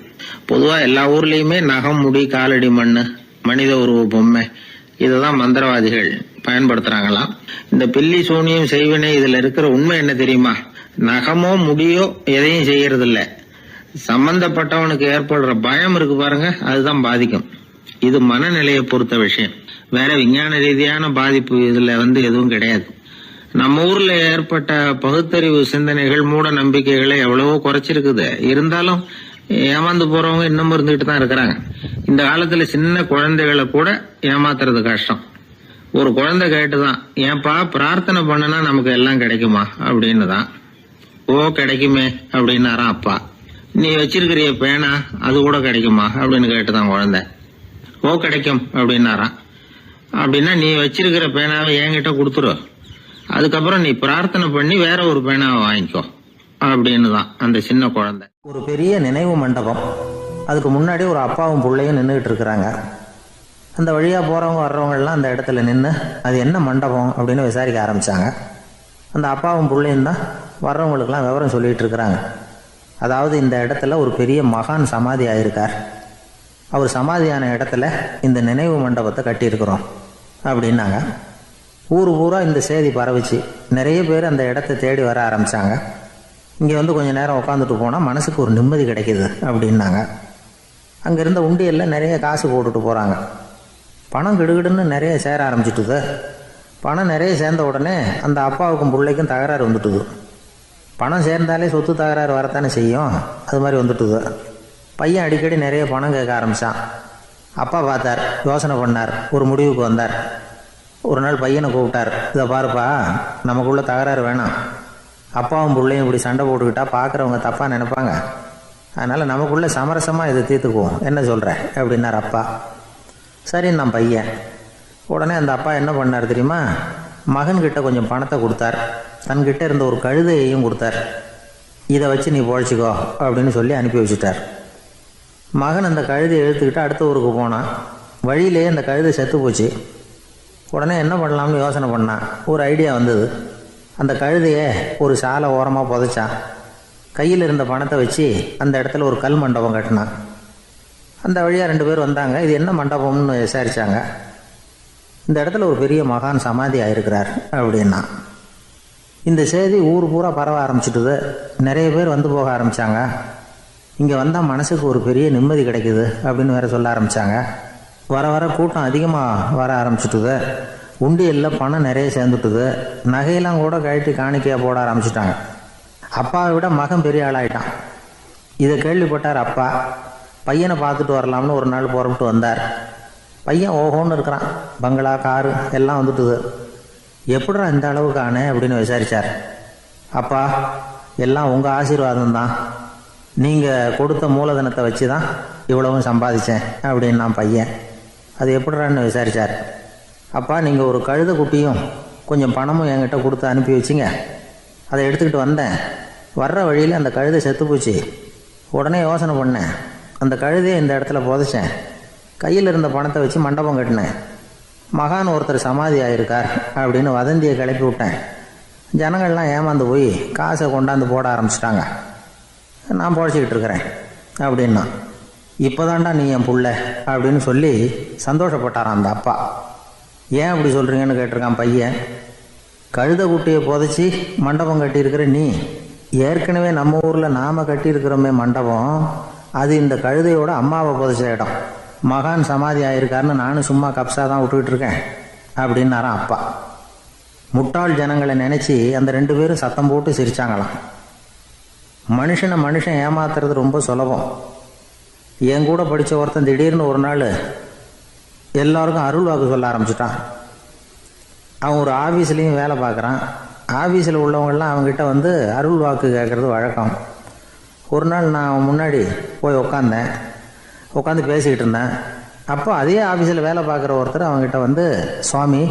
பொதுவா எல்லா ஊர்லயுமே நகம், முடி, காலடி மண்ணு, மனித உருவ பொம்மை இததான் மந்திரவாதிகள் பயன்படுத்துறாங்களாம். இந்த பில்லி, சூனியம், செய்வினை இதுல இருக்கிற உண்மை என்ன தெரியுமா? நகமோ முடியோ எதையும் செய்யறது இல்ல, சம்பந்தப்பட்டவனுக்கு ஏற்படுற பயம் இருக்கு பாருங்க, அதுதான் பாதிக்கும். இது மனநிலையை பொறுத்த விஷயம், வேற விஞ்ஞான ரீதியான பாதிப்பு இதுல எதுவும் கிடையாது. நம்ம ஊர்ல ஏற்பட்ட பகுத்தறிவு சிந்தனைகள், மூட நம்பிக்கைகளை எவ்வளவோ குறைச்சிருக்குது. இருந்தாலும் ஏமாந்து போறவங்க இன்னும் இருந்துகிட்டு தான் இருக்கிறாங்க. இந்த காலத்துல சின்ன குழந்தைகளை கூட ஏமாத்துறது கஷ்டம். ஒரு குழந்தை கேட்டுதான், ஏன்பா பிரார்த்தனை பண்ணனா நமக்கு எல்லாம் கிடைக்குமா அப்படின்னு தான். ஓ கிடைக்குமே அப்படின்னாராம் அப்பா. நீ வச்சிருக்கிறிய பேனா அது கூட கிடைக்குமா அப்படின்னு கேட்டுதான் குழந்தை. ஓ கிடைக்கும் அப்படின்னாராம். அப்படின்னா நீ வச்சிருக்கிற பேனாவை என்கிட்ட கொடுத்துரு, அதுக்கப்புறம் நீ பிரார்த்தனை பண்ணி வேற ஒரு பேனாவை வாங்கிக்கோ அப்படின்னு தான் அந்த சின்ன குழந்தை. ஒரு பெரிய நினைவு மண்டபம், அதுக்கு முன்னாடி ஒரு அப்பாவும் பிள்ளையும் நின்றுகிட்டு இருக்கிறாங்க. அந்த வழியாக போகிறவங்க வர்றவங்கெல்லாம் அந்த இடத்துல நின்று அது என்ன மண்டபம் அப்படின்னு விசாரிக்க ஆரம்பித்தாங்க. அந்த அப்பாவும் பிள்ளையும் தான் வர்றவங்களுக்கெல்லாம் விவரம் சொல்லிகிட்டு இருக்கிறாங்க. அதாவது இந்த இடத்துல ஒரு பெரிய மகான் சமாதி ஆயிருக்கார், அவர் சமாதியான இடத்துல இந்த நினைவு மண்டபத்தை கட்டியிருக்கிறோம் அப்படின்னாங்க. ஊர் பூரா இந்த செய்தி பரவிச்சு. நிறைய பேர் அந்த இடத்த தேடி வர ஆரம்பித்தாங்க. இங்கே கொஞ்சம் நேரம் உட்காந்துட்டு போனால் மனசுக்கு ஒரு நிம்மதி கிடைக்கிது அப்படின்னாங்க. அங்கே இருந்த உண்டியலில் நிறைய காசு போட்டுட்டு போகிறாங்க. பணம் கிடுகிடுன்னு நிறைய சேர ஆரம்பிச்சிட்டுது. பணம் நிறைய சேர்ந்த உடனே அந்த அப்பாவுக்கும் பிள்ளைக்கும் தகராறு வந்துட்டுது. பணம் சேர்ந்தாலே சொத்து தகராறு வரத்தானே செய்யும், அது மாதிரி வந்துட்டுது. பையன் அடிக்கடி நிறைய பணம் கேட்க ஆரம்பித்தான். அப்பா பார்த்தார், யோசனை பண்ணார், ஒரு முடிவுக்கு வந்தார். ஒரு நாள் பையனை கூப்பிட்டார், இதை பாருப்பா, நமக்குள்ள தகராறு வேணாம், அப்பாவும் பிள்ளையும் இப்படி சண்டை போட்டுக்கிட்டா பார்க்குறவங்க தப்பாக நினைப்பாங்க, அதனால் நமக்குள்ளே சமரசமாக இதை தீர்த்துக்குவோம், என்ன சொல்கிற அப்படின்னார் அப்பா. சரின்னு நான் பையன். உடனே அந்த அப்பா என்ன பண்ணார் தெரியுமா? மகன்கிட்ட கொஞ்சம் பணத்தை கொடுத்தார், தன்கிட்ட இருந்த ஒரு கழுதையையும் கொடுத்தார். இதை வச்சு நீ பொழைச்சிக்கோ அப்படின்னு சொல்லி அனுப்பி வச்சுட்டார். மகன் அந்த கழுதையை இழுத்துக்கிட்டு அடுத்த ஊருக்கு போனான். வழியிலேயே அந்த கழுதை செத்து போச்சு. உடனே என்ன பண்ணலாம்னு யோசனை பண்ணான். ஒரு ஐடியா வந்தது. அந்த கழுதையை ஒரு சாலை ஓரமாக புதைச்சான். கையில் இருந்த பணத்தை வச்சு அந்த இடத்துல ஒரு கல் மண்டபம் கட்டினான். அந்த வழியாக 2 பேர் வந்தாங்க. இது என்ன மண்டபம்னு விசாரித்தாங்க. இந்த இடத்துல ஒரு பெரிய மகான் சமாதி ஆயிருக்கிறார் அப்படின்னா. இந்த செய்தி ஊர் பூரா பரவ ஆரம்பிச்சிட்டுது. நிறைய பேர் வந்து போக ஆரம்பித்தாங்க. இங்கே வந்தால் மனசுக்கு ஒரு பெரிய நிம்மதி கிடைக்குது அப்படின்னு வேற சொல்ல ஆரம்பித்தாங்க. வர வர கூட்டம் அதிகமாக வர ஆரம்பிச்சிட்டுது. உண்டியலில் பணம் நிறைய சேர்ந்துட்டுது. நகையெல்லாம் கூட கழட்டி காணிக்கையாக போட ஆரம்பிச்சிட்டாங்க. அப்பாவை விட மகன் பெரிய ஆளாயிட்டான். இதை கேள்விப்பட்டார் அப்பா. பையனை பார்த்துட்டு வரலாம்னு ஒரு நாள் புறப்பட்டு வந்தார். பையன் ஓஹோன்னு இருக்கிறான். பங்களா, காரு எல்லாம் வந்துட்டுது. எப்படிடா இந்த அளவுக்கு ஆனே அப்படின்னு விசாரித்தார். அப்பா, எல்லாம் உங்கள் ஆசீர்வாதம் தான், நீங்கள் கொடுத்த மூலதனத்தை வச்சு தான் இவ்வளவும் சம்பாதிச்சேன் அப்படின்னு நான் பையன். அது எப்படிறான்னு விசாரித்தார். அப்பா, நீங்கள் ஒரு கழுதை குட்டியும் கொஞ்சம் பணமும் என்கிட்ட கொடுத்து அனுப்பி வச்சிங்க. அதை எடுத்துக்கிட்டு வந்தேன். வர்ற வழியில் அந்த கழுதை செத்து போச்சு. உடனே யோசனை பண்ணேன், அந்த கழுதையை இந்த இடத்துல புதைச்சேன். கையில் இருந்த பணத்தை வச்சு மண்டபம் கட்டினேன். மகான் ஒருத்தர் சமாதி ஆயிருக்கார் அப்படின்னு வதந்தியை கிளப்பி விட்டேன். ஜனங்கள்லாம் ஏமாந்து போய் காசை கொண்டாந்து போட ஆரம்பிச்சிட்டாங்க. நான் பொழைச்சிக்கிட்டு இருக்கிறேன் அப்படின்னா. இப்போதான்டா நீ என் புள்ள அப்படின்னு சொல்லி சந்தோஷப்பட்டாரான் அந்த அப்பா. ஏன் அப்படி சொல்கிறீங்கன்னு கேட்டிருக்கான் பையன். கழுதை குட்டியை புதைச்சி மண்டபம் கட்டியிருக்கிற நீ, ஏற்கனவே நம்ம ஊரில் நாம் கட்டியிருக்கிறோமே மண்டபம், அது இந்த கழுதையோட அம்மாவை புதைச்ச இடம். மகான் சமாதி ஆயிருக்காருன்னு நானும் சும்மா கப்ஸா தான் விட்டுக்கிட்டு இருக்கேன் அப்படின்னாராம் அப்பா. முட்டாள் ஜனங்களை நினச்சி அந்த 2 பேரும் சத்தம் போட்டு சிரிச்சாங்களாம். மனுஷன் ஏமாத்துறது ரொம்ப சுலபம். என் கூட படித்த ஒருத்தன் திடீர்னு ஒரு நாள் எல்லாருக்கும் அருள் வாக்கு சொல்ல ஆரம்பிச்சிட்டான். அவன் ஒரு ஆஃபீஸ்லேயும் வேலை பார்க்குறான். ஆஃபீஸில் உள்ளவங்கெல்லாம் அவங்ககிட்ட வந்து அருள் வாக்கு கேட்குறது வழக்கம். ஒரு நாள் நான் அவன் முன்னாடி போய் உட்காந்து பேசிக்கிட்டு இருந்தேன். அப்போ அதே ஆஃபீஸில் வேலை பார்க்குற ஒருத்தர் அவங்ககிட்ட வந்து, சுவாமி,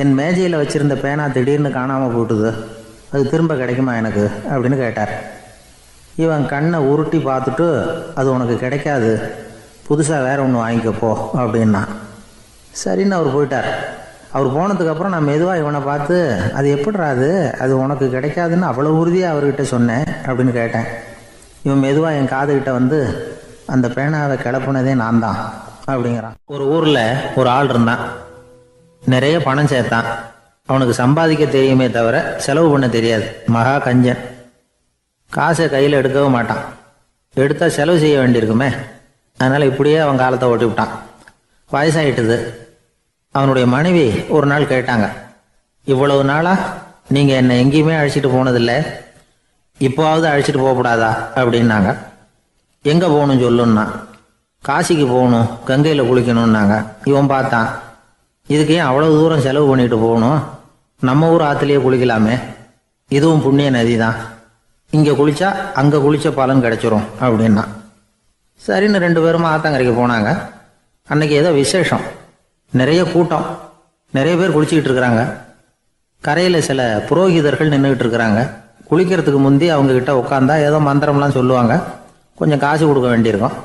என் மேஜையில் வச்சுருந்த பேனா திடீர்னு காணாமல் போட்டுது, அது திரும்ப கிடைக்குமா எனக்கு அப்படின்னு கேட்டார். இவன் கண்ணை உருட்டி பார்த்துட்டு, அது உனக்கு கிடைக்காது, புதுசாக வேற ஒன்று வாங்கிக்கப்போ அப்படின்னா. சரின்னு அவர் போயிட்டார். அவர் போனதுக்கப்புறம் நான் மெதுவாக இவனை பார்த்து, அது எப்படிறா அது உனக்கு கிடைக்காதுன்னு அவ்வளோ உறுதியாக அவர்கிட்ட சொன்னேன் அப்படின்னு கேட்டேன். இவன் மெதுவாக என் காதுகிட்ட வந்து, அந்த பேனாவை கிளப்புனதே நான் தான் அப்படிங்கிறான். ஒரு ஊரில் ஒரு ஆள் இருந்தான். நிறைய பணம் சேர்த்தான். அவனுக்கு சம்பாதிக்க தெரியுமே தவிர செலவு பண்ண தெரியாது. மகா கஞ்சன். காசை கையில் எடுக்கவும் மாட்டான். எடுத்தால் செலவு செய்ய வேண்டியிருக்குமே. அதனால் இப்படியே அவன் காலத்தை ஓட்டி விட்டான். வயசாகிட்டுது. அவனுடைய மனைவி ஒரு நாள் கேட்டாங்க, இவ்வளவு நாளாக நீங்கள் என்னை எங்கேயுமே அழைச்சிட்டு போனதில்லை, இப்போவாவது அழைச்சிட்டு போகக்கூடாதா அப்படின்னாங்க. எங்கே போகணும் சொல்லுன்னா. காசிக்கு போகணும், கங்கையில் குளிக்கணும்னாங்க. இவன் பார்த்தான், இதுக்கு ஏன் அவ்வளோ தூரம் செலவு பண்ணிட்டு போகணும், நம்ம ஊர் ஆற்றுலேயே குளிக்கலாமே, இதுவும் புண்ணிய நதி தான், இங்கே குளித்தா அங்கே குளித்த பலன் கிடைச்சிரும் அப்படின்னா. சரின்னு 2 பேரும் ஆத்தங்கரைக்கு போனாங்க. அன்னைக்கு ஏதோ விசேஷம், நிறைய கூட்டம், நிறைய பேர் குளிச்சுக்கிட்டு இருக்கிறாங்க. கரையில் சில புரோகிதர்கள் நின்றுக்கிட்டு இருக்கிறாங்க. குளிக்கிறதுக்கு முந்தி அவங்கக்கிட்ட உட்காந்தா ஏதோ மந்திரம்லாம் சொல்லுவாங்க, கொஞ்சம் காசு கொடுக்க வேண்டியிருக்கும்.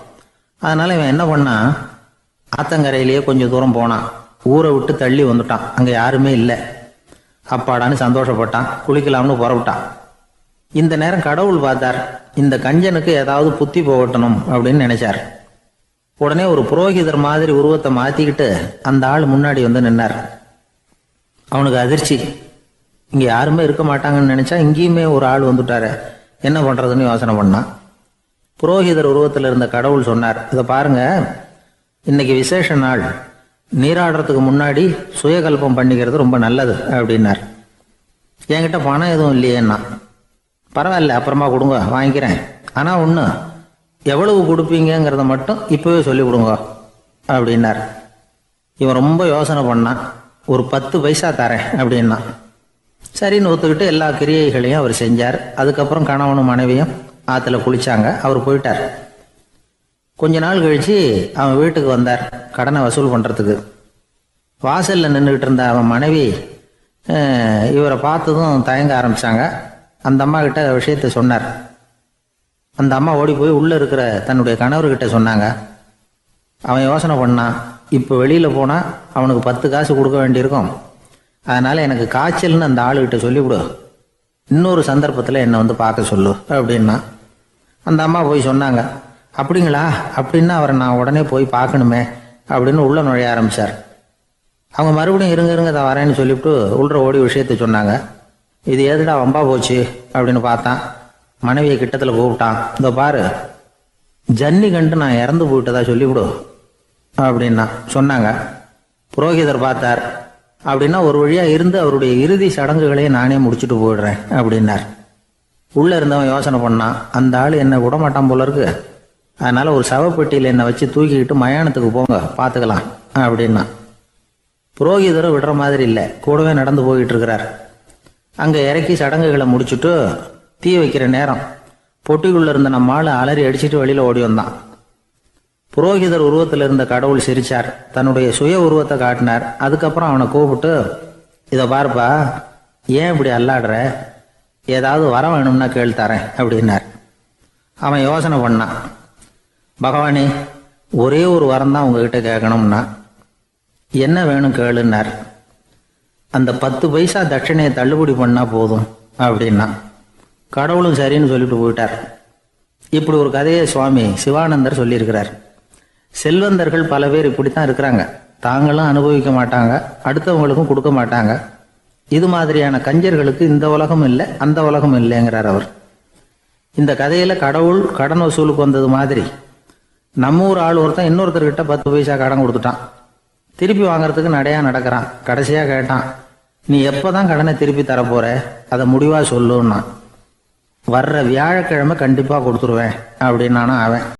அதனால் இவன் என்ன பண்ணான், ஆத்தங்கரையிலேயே கொஞ்சம் தூரம் போனான். ஊரை விட்டு தள்ளி வந்துட்டான். அங்கே யாருமே இல்லை. அப்பாடான்னு சந்தோஷப்பட்டான். குளிக்கலாம்னு புறப்பட்டான். இந்த நேரம் கடவுள் பார்த்தார், இந்த கஞ்சனுக்கு ஏதாவது புத்தி போகட்டணும் அப்படின்னு நினைச்சார். உடனே ஒரு புரோகிதர் மாதிரி உருவத்தை மாற்றிக்கிட்டு அந்த ஆள் முன்னாடி வந்து நின்னார். அவனுக்கு அதிர்ச்சி. இங்கே யாருமே இருக்க மாட்டாங்கன்னு நினச்சா இங்கேயுமே ஒரு ஆள் வந்துட்டாரு, என்ன பண்ணுறதுன்னு யோசனை பண்ணான். புரோகிதர் உருவத்தில் இருந்த கடவுள் சொன்னார், இதை பாருங்க, இன்னைக்கு விசேஷ நாள், நீராடுறதுக்கு முன்னாடி சுயகல்பம் பண்ணிக்கிறது ரொம்ப நல்லது அப்படின்னார். என்கிட்ட பணம் எதுவும் இல்லையேன்னா. பரவாயில்ல, அப்புறமா கொடுங்க, வாங்கிக்கிறேன். ஆனால் ஒன்று, எவ்வளவு கொடுப்பீங்கிறத மட்டும் இப்போவே சொல்லி கொடுங்க அப்படின்னார். இவன் ரொம்ப யோசனை பண்ணான். ஒரு 10 பைசா தரேன் அப்படின்னா. சரின்னு ஒத்துக்கிட்டு எல்லா கிரியைகளையும் அவர் செஞ்சார். அதுக்கப்புறம் கணவனும் மனைவியும் ஆற்றுல குளிச்சாங்க. அவர் போயிட்டார். கொஞ்ச நாள் கழித்து அவன் வீட்டுக்கு வந்தார் கடனை வசூல் பண்ணுறதுக்கு. வாசலில் நின்றுக்கிட்டு இருந்த அவன் மனைவி இவரை பார்த்ததும் தயங்க ஆரம்பித்தாங்க. அந்த அம்மா கிட்ட விஷயத்தை சொன்னார். அந்த அம்மா ஓடி போய் உள்ளே இருக்கிற தன்னுடைய கணவர்கிட்ட சொன்னாங்க. அவன் யோசனை பண்ணான், இப்போ வெளியில் போனால் அவனுக்கு 10 காசு கொடுக்க வேண்டியிருக்கும், அதனால் எனக்கு காய்ச்சல்னு அந்த ஆளுகிட்ட சொல்லிவிடு, இன்னொரு சந்தர்ப்பத்தில் என்னை வந்து பார்க்க சொல்லு அப்படின்னா. அந்த அம்மா போய் சொன்னாங்க. அப்படிங்களா, அப்படின்னா அவரை நான் உடனே போய் பார்க்கணுமே அப்படின்னு உள்ளே நுழைய ஆரம்பித்தார். அவங்க மறுபடியும் இருங்க தான் வரேன்னு சொல்லிவிட்டு உள்ள ஓடி விஷயத்தை சொன்னாங்க. இது எதுடா வம்பா போச்சு அப்படின்னு பார்த்தான். மனைவியை கிட்டத்தில் கூப்பிட்டான். இதோ பாரு, ஜன்னி கண்டு நான் இறந்து போயிட்டதா சொல்லிவிடு அப்படின்னா சொன்னாங்க. புரோகிதர் பார்த்தார். அப்படின்னா ஒரு வழியாக இருந்து அவருடைய இறுதி சடங்குகளையும் நானே முடிச்சுட்டு போயிடுறேன் அப்படின்னார். உள்ளே இருந்தவன் யோசனை பண்ணான், அந்த ஆள் என்னை விடமாட்டான் போல இருக்கு, அதனால் ஒரு சவப்பெட்டியில் என்னை வச்சு தூக்கிக்கிட்டு மயானத்துக்கு போங்க, பார்த்துக்கலாம் அப்படின்னா. புரோகிதரும் விடுற மாதிரி இல்லை, கூடவே நடந்து போயிட்டு இருக்கிறார். அங்கே இறக்கி சடங்குகளை முடிச்சுட்டு தீ வைக்கிற நேரம் பொட்டிக்குள்ளே இருந்த நம்ம ஆள் அலறி அடிச்சுட்டு வெளியில் ஓடி வந்தான். புரோகிதர் உருவத்தில் இருந்த கடவுள் சிரிச்சார், தன்னுடைய சுய உருவத்தை காட்டினார். அதுக்கப்புறம் அவனை கூப்பிட்டு, இதை பாருப்பா, ஏன் இப்படி அல்லாடுற, ஏதாவது வரம் வேணும்னா கேள் தரேன் அப்படின்னார். அவன் யோசனை பண்ணான். பகவானே, ஒரே ஒரு வரம் தான் உங்ககிட்ட கேட்கணும்னா. என்ன வேணும் கேளுன்னார். அந்த 10 பைசா தட்சணையை தள்ளுபடி பண்ணால் போதும் அப்படின்னா. கடவுளும் சரின்னு சொல்லிட்டு போயிட்டார். இப்படி ஒரு கதையை சுவாமி சிவானந்தர் சொல்லியிருக்கிறார். செல்வந்தர்கள் பல பேர் இப்படித்தான் இருக்கிறாங்க. தாங்களும் அனுபவிக்க மாட்டாங்க, அடுத்தவங்களுக்கும் கொடுக்க மாட்டாங்க. இது மாதிரியான கஞ்சர்களுக்கு இந்த உலகம் இல்லை, அந்த உலகம் இல்லைங்கிறார் அவர். இந்த கதையில கடவுள் கடன் வசூலுக்கு வந்தது மாதிரி நம்ம ஊர் ஆள் ஒருத்தன் இன்னொருத்தர்கிட்ட 10 பைசா கடன் கொடுத்துட்டான். திருப்பி வாங்கறதுக்கு நடையா நடக்கிறான். கடைசியா கேட்டான், நீ எப்பதான் கடனை திருப்பி தரப்போற, அதை முடிவா சொல்லுன்னா. வர்ற வியாழக்கிழமை கண்டிப்பா கொடுத்துருவேன் அப்படின்னானா அவன்.